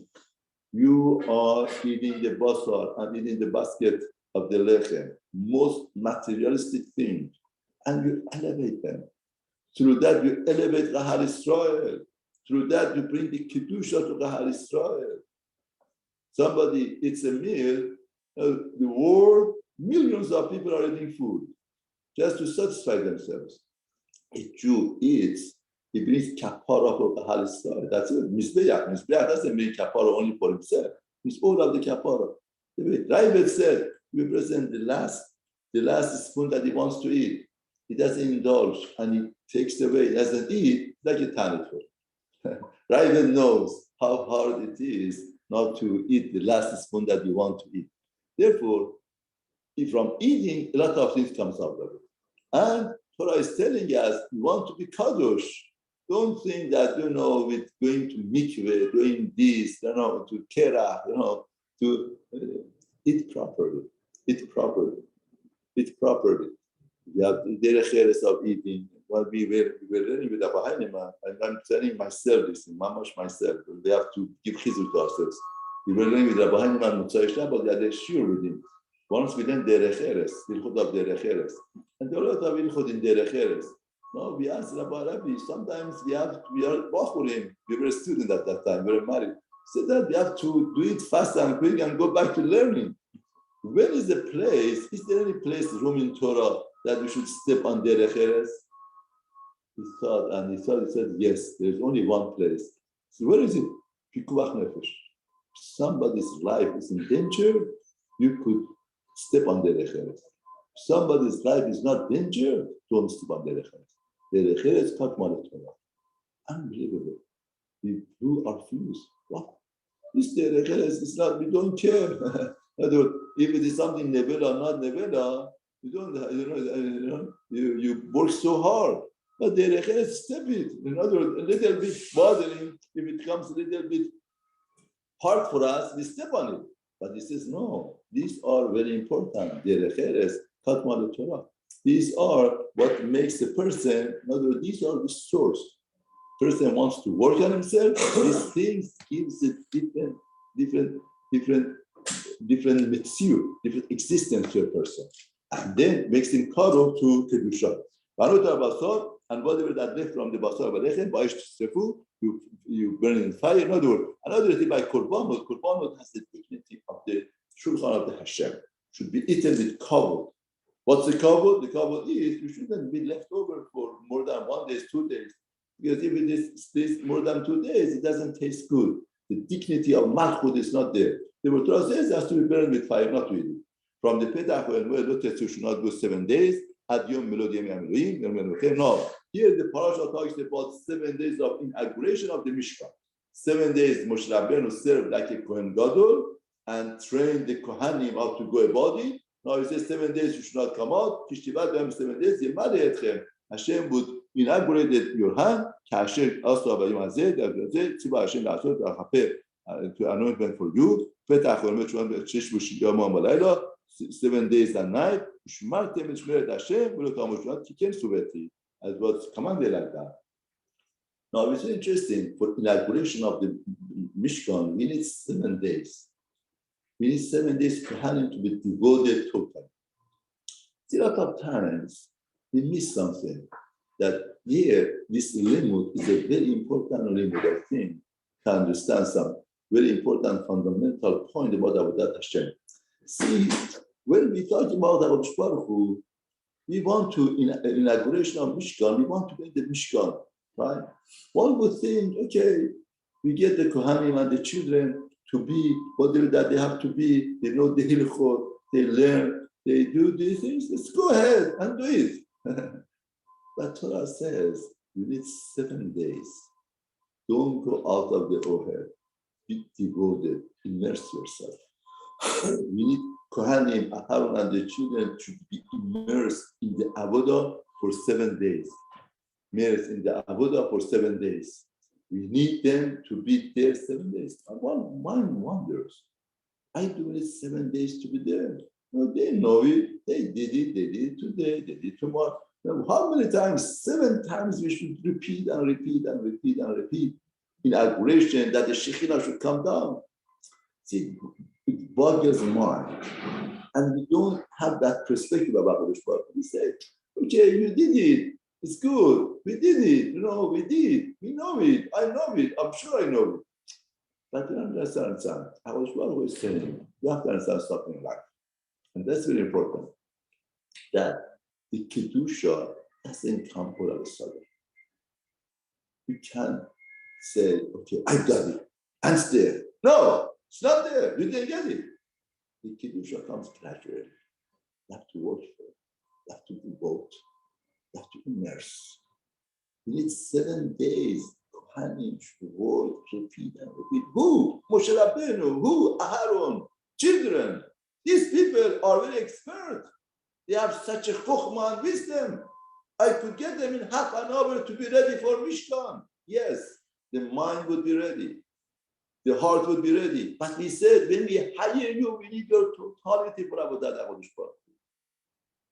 you are eating the basar and eating the basket of the lechem, most materialistic thing, and you elevate them. Through that, you elevate Gahal Israel. Through that, you bring the Kedusha to Gahal Israel. Somebody eats a meal, the world, millions of people are eating food just to satisfy themselves. A Jew eats, he brings kapara for Gahal Israel. That's it. Mizbeach doesn't mean kapara only for himself. It's all of the kapara. Ravid said, we present the last spoon that he wants to eat. He doesn't indulge and he takes away, he doesn't eat, like a tanit for. Ravid knows how hard it is not to eat the last spoon that you want to eat. Therefore, if from eating, a lot of things comes out of it. And Torah is telling us, you want to be kadosh. Don't think that, with going to mikveh, doing this, to kerach, to eat properly. We have the derech of eating. What we were learning with Avraham, and I'm telling myself this, mamash myself, we have to give chizuk to ourselves. We were learning with Avraham and Motzai Shabbat, they had sure with him. Once we learned derech eres, vilchot of derech eres. And there are a lot of vilchot in derech eres. No, we asked Rabbi, sometimes we are bachurim. We were a student at that time, we were married. So that we have to do it fast and quick and go back to learning. When is the place, is there any place, room in Torah, that we should step on derech eres? He said, yes, there's only one place. So where is it? Pikuach nefesh. Somebody's life is in danger, you could step on derech eres. Somebody's life is not danger, don't step on derech eres. Derech eres katman Torah. Unbelievable. We blew our fuse. What? This derech eres is not, we don't care. If it is something nevela or not nevela, you don't, you work so hard. But derech eres, step it. In other words, a little bit bothering, if it comes a little bit hard for us, we step on it. But he says, no, these are very important. Derech eres, katman Torah. These are what makes a person, in other words, these are the source. Person wants to work on himself, these things gives it different mitzvah, different existence to a person. And then makes him called to Kedusha. And whatever that left from the basar v'lechem, you burn in fire. In other words, another thing by korbanot has the dignity of the shulchan of the Hashem. Should be eaten with kavod. What's the kavod? The kavod is you shouldn't be left over for more than 1 day, 2 days. Because if it stays more than 2 days, it doesn't taste good. The dignity of malchut is not there. The Torah says it has to be burned with fire, not with it. From the petach when you should not go 7 days. Ad yom melod yom Elohim. No, here the parasha talks about 7 days of inauguration of the Mishkan. 7 days Moshe Rabbeinu served like a Kohen Gadol and trained the Kohanim how to go about it. Now he says 7 days you should not come out. Kishtivat yom 7 days yemad etchem. Hashem would inaugurate your hand. Kasher also abayim hazeh tzibah Hashem la'asot v'achaper to anointment for you. Petach omer shuan shesh v'shiyam ha'malayla 7 days and night. Shmartem et shmeret Hashem v'lo tamushvat tiken suveti. as was commanded like that. Now, it's interesting, for inauguration of the Mishkan, we need 7 days. We need 7 days Kohanim to be devoted totally. See, a lot of times, we miss something. That here, this limud is a very important limud, I think, to understand some very important fundamental point about Avodat Hashem. See, when we talk about Avodah Baruch Hu, we want to, in inauguration of Mishkan, we want to make the Mishkan, right? One would think, okay, we get the Kohanim and the children to be whatever that they have to be, they know the Hilchot, they learn, they do these things, let's go ahead and do it. But Torah says, you need 7 days. Don't go out of the Ohel. Be devoted, immerse yourself. We need Kohanim, Aharon, and the children to be immersed in the Avodah for 7 days. Immersed in the Avodah for 7 days. We need them to be there 7 days. And one mind wonders, I do need 7 days to be there. No, they know it. They did it today, they did it tomorrow. Now, how many times? 7 times we should repeat and repeat and repeat and repeat inauguration that the Shekhinah should come down. See, it boggles the mind. And we don't have that perspective about Avodah Baruch Hu. We say, okay, you did it. It's good. We did it. We did. We know it. I know it. I'm sure I know it. But you understand something. Avodah Baruch Hu is saying, you have to understand something in life. And that's very important. That the Kedusha doesn't come all of a sudden. You can't say, okay, I got it. And it's there. No, it's not there. You didn't get it. The Kedusha comes gradually. You have to work for it. You have to devote. You have to immerse. You need 7 days. Kohanim should work, repeat, and repeat. Who? Moshe Rabbeinu. Who? Aharon. Children. These people are very expert. They have such a chokhmah and wisdom. I could get them in half an hour to be ready for Mishkan. Yes, the mind would be ready. The heart would be ready. But we said, when we hire you, we need your totality for Avodat Hashem.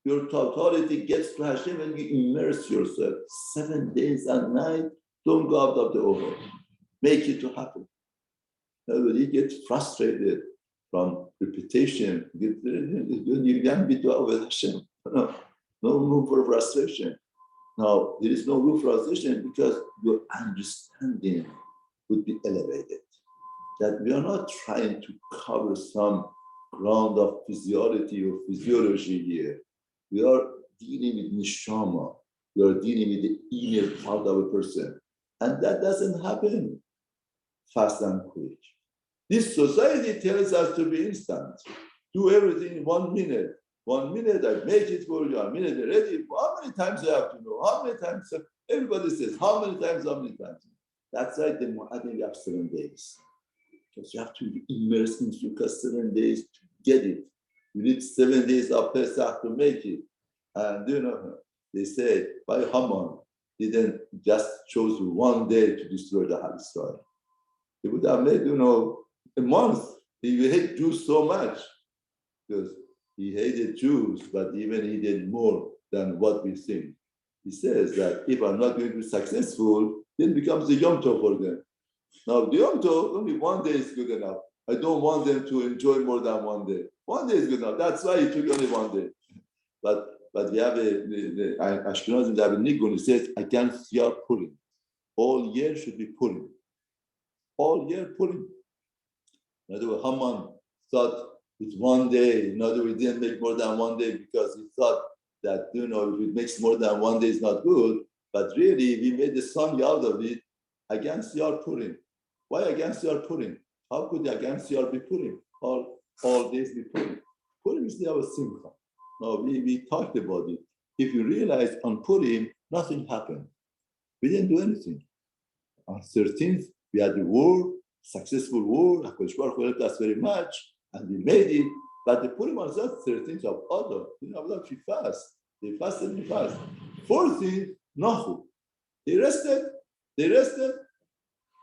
Your totality gets to Hashem when you immerse yourself 7 days and night. Don't go out of the over. Make it to happen. Nobody gets frustrated from repetition. You can't be to with Hashem. No room for frustration. Now, there is no room for frustration because your understanding would be elevated. That we are not trying to cover some ground of physiology or physiology here. We are dealing with neshama. We are dealing with the inner part of a person. And that doesn't happen fast and quick. This society tells us to be instant. Do everything in 1 minute. 1 minute, I make it for you. 1 minute, ready. How many times I have to know? How many times? Everybody says, how many times? That's why I think we have 7 days. Because you have to be immersed in Sukkah 7 days to get it. You need 7 days of Pesach to make it. And they said, by Haman, he then just chose 1 day to destroy the Hal Israel. He would have made, a month. He hated Jews so much because he hated Jews, but even he did more than what we think. He says that if I'm not going to be successful, then it becomes a Yom Tov for them. Now, the Yom Tov, only 1 day is good enough. I don't want them to enjoy more than 1 day. 1 day is good enough. That's why he took only 1 day. But we have the Ashkenazim, they have a nigun, it says, against your Purim. All year should be Purim. All year Purim. In other words, Haman thought with 1 day, in other words, he didn't make more than 1 day because he thought that, if it makes more than 1 day, it's not good. But really, we made the song out of it against your Purim. Why against your Purim? How could against your be Purim? All days be Purim. Purim is the our simcha. Now, we talked about it. If you realize on Purim, nothing happened. We didn't do anything. On 13th, we had the war, successful war. HaKadosh Baruch Hu helped us very much, and we made it. But the Purim was not 13th of Adar. We fast. They fasted and fast. 14th, Nahu. They rested.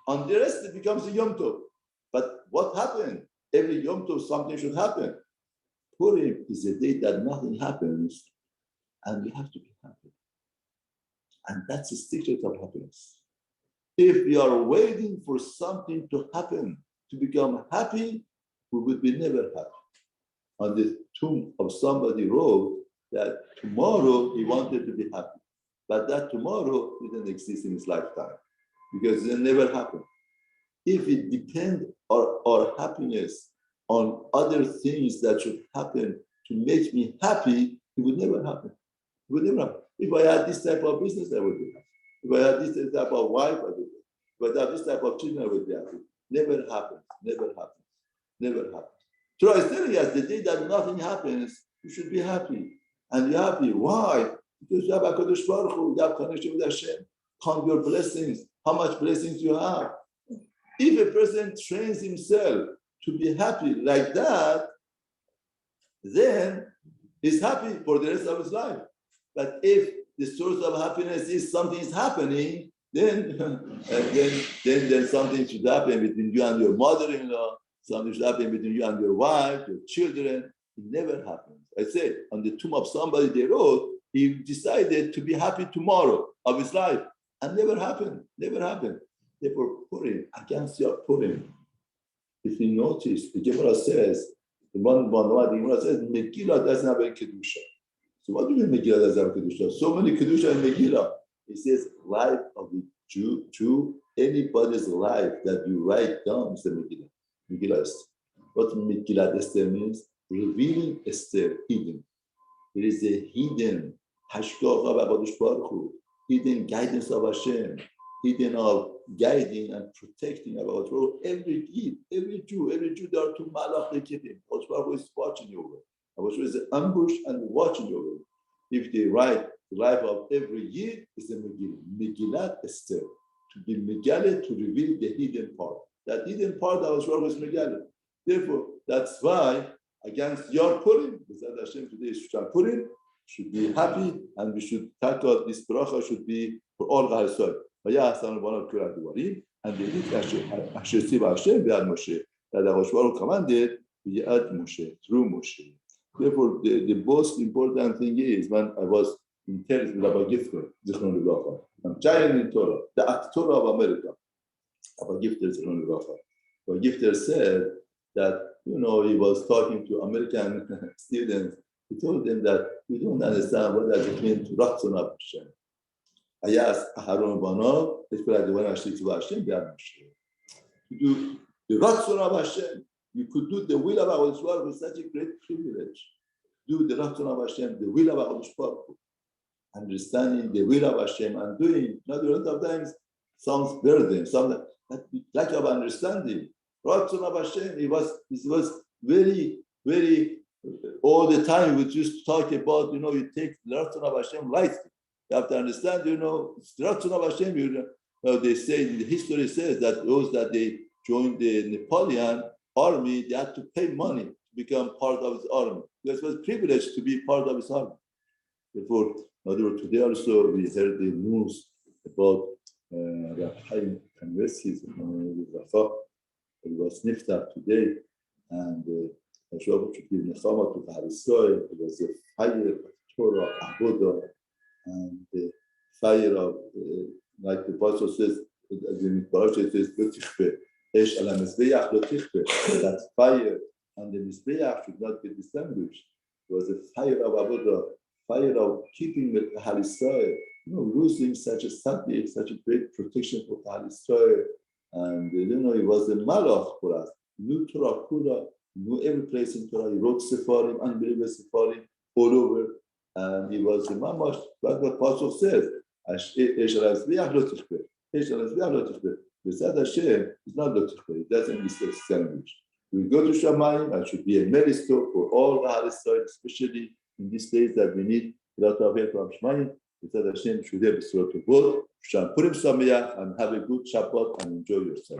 On the rest, it becomes a Yom Tov. But what happened? Every Yom Tov, something should happen. Purim is a day that nothing happens, and we have to be happy. And that's the secret of happiness. If we are waiting for something to happen to become happy, we would be never happy. On the tomb of somebody wrote that tomorrow he wanted to be happy, but that tomorrow didn't exist in his lifetime because it never happened. If it depends our happiness on other things that should happen to make me happy, it would never happen. It would never happen. If I had this type of business, I would be happy. If I had this type of wife, I would be happy. If I had this type of children, I would be happy. Never happens. Never happens. Never happens. So I tell you, the day that nothing happens, you should be happy. And you're happy. Why? Because you have HaKadosh Baruch Hu, you have connection with Hashem. Count your blessings. How much blessings you have. If a person trains himself to be happy like that, then he's happy for the rest of his life. But if the source of happiness is something is happening, then something should happen between you and your mother-in-law, something should happen between you and your wife, your children. It never happens. I say, on the tomb of somebody they wrote, he decided to be happy tomorrow of his life. And never happened. Never happened. Therefore, Purim, against your Purim. If you notice, the Gemara says, the Gemara says, Megillah doesn't have a Kedusha. So what do you mean Megillah doesn't have a Kedusha? So many Kedusha in Megillah. It says, life of the Jew, anybody's life that you write down is the Megillah. Megillah Esther. What Megillah Esther means? Revealing Esther, hidden. There is a hidden Hashgacha Baruch Hu, hidden guidance of Hashem, hidden of guiding and protecting about every Jew, there are two malach they keep him. Baruch Hu is watching you over. Baruch Hu is an ambush and watching you over. If they write the life of every Yid, it's a Megillah. Megillat Esther. To be Megillah, to reveal the hidden part. That hidden part of Baruch Hu is Megillah. Therefore, that's why against your Purim, B'ezrat Hashem today is Shushan Purim, should be happy, and we should tackle this bracha should be for all Chayesod. And the Hashem Hashem B'yad Moshe, that Hakadosh Baruch Hu commanded B'yad Moshe, through Moshe. Therefore, the most important thing is when I was in Paris with Rabbi Gifter, Zichron Levychaim, I'm giant in Torah, the Torah of America, Rabbi Gifter, Zichron Levychaim. Rabbi Gifter said that, he was talking to American students. He told them that we don't understand what does it mean to Ratzon Hashem. I asked Aharon Bano, especially when I speak to Hashem, they are Moshe. To do the Ratzon of Hashem, you could do the will of HaKadosh Baruch Hu with such a great privilege. Do the Ratzon of Hashem, the will of HaKadosh Baruch Hu. Understanding the will of Hashem and doing, not a lot of times, sounds burden, something that lack of understanding. Ratzon of Hashem, it was very, very, all the time we just talk about, you take the Ratzon of Hashem lightly. You have to understand, it's the Ratzon of Hashem, they say, the history says that those that they joined the Napoleon army, they had to pay money to become part of his army. It was a privilege to be part of his army. Therefore, today also we heard the news about Levychaim and Westies, it was niftar today, and Hashem should give nechama to Harisoy. It was a fire of Torah, Avodah, and the fire of, like the Pastor says, the Parasha says, that fire and the Mizbeach should not be distinguished. It was a fire of Avodah, fire of keeping the Harisoy, losing such a subject, such a great protection for Harisoy. And he was a malach for us. He knew Torah Kula, he knew every place in Torah. He wrote Sefarim, unbelievable Sefarim, all over. And he was a mamash, like the Apostle says, B'ezrat Hashem is not Lotichbe, it doesn't distinguish. We go to Shamayim and should be a milestone for all the Harisoy, especially in these days that we need a lot of help from Shamayim. B'ezrat Hashem should have a sort of vote. Purim Sameach, and have a good Shabbat and enjoy yourself.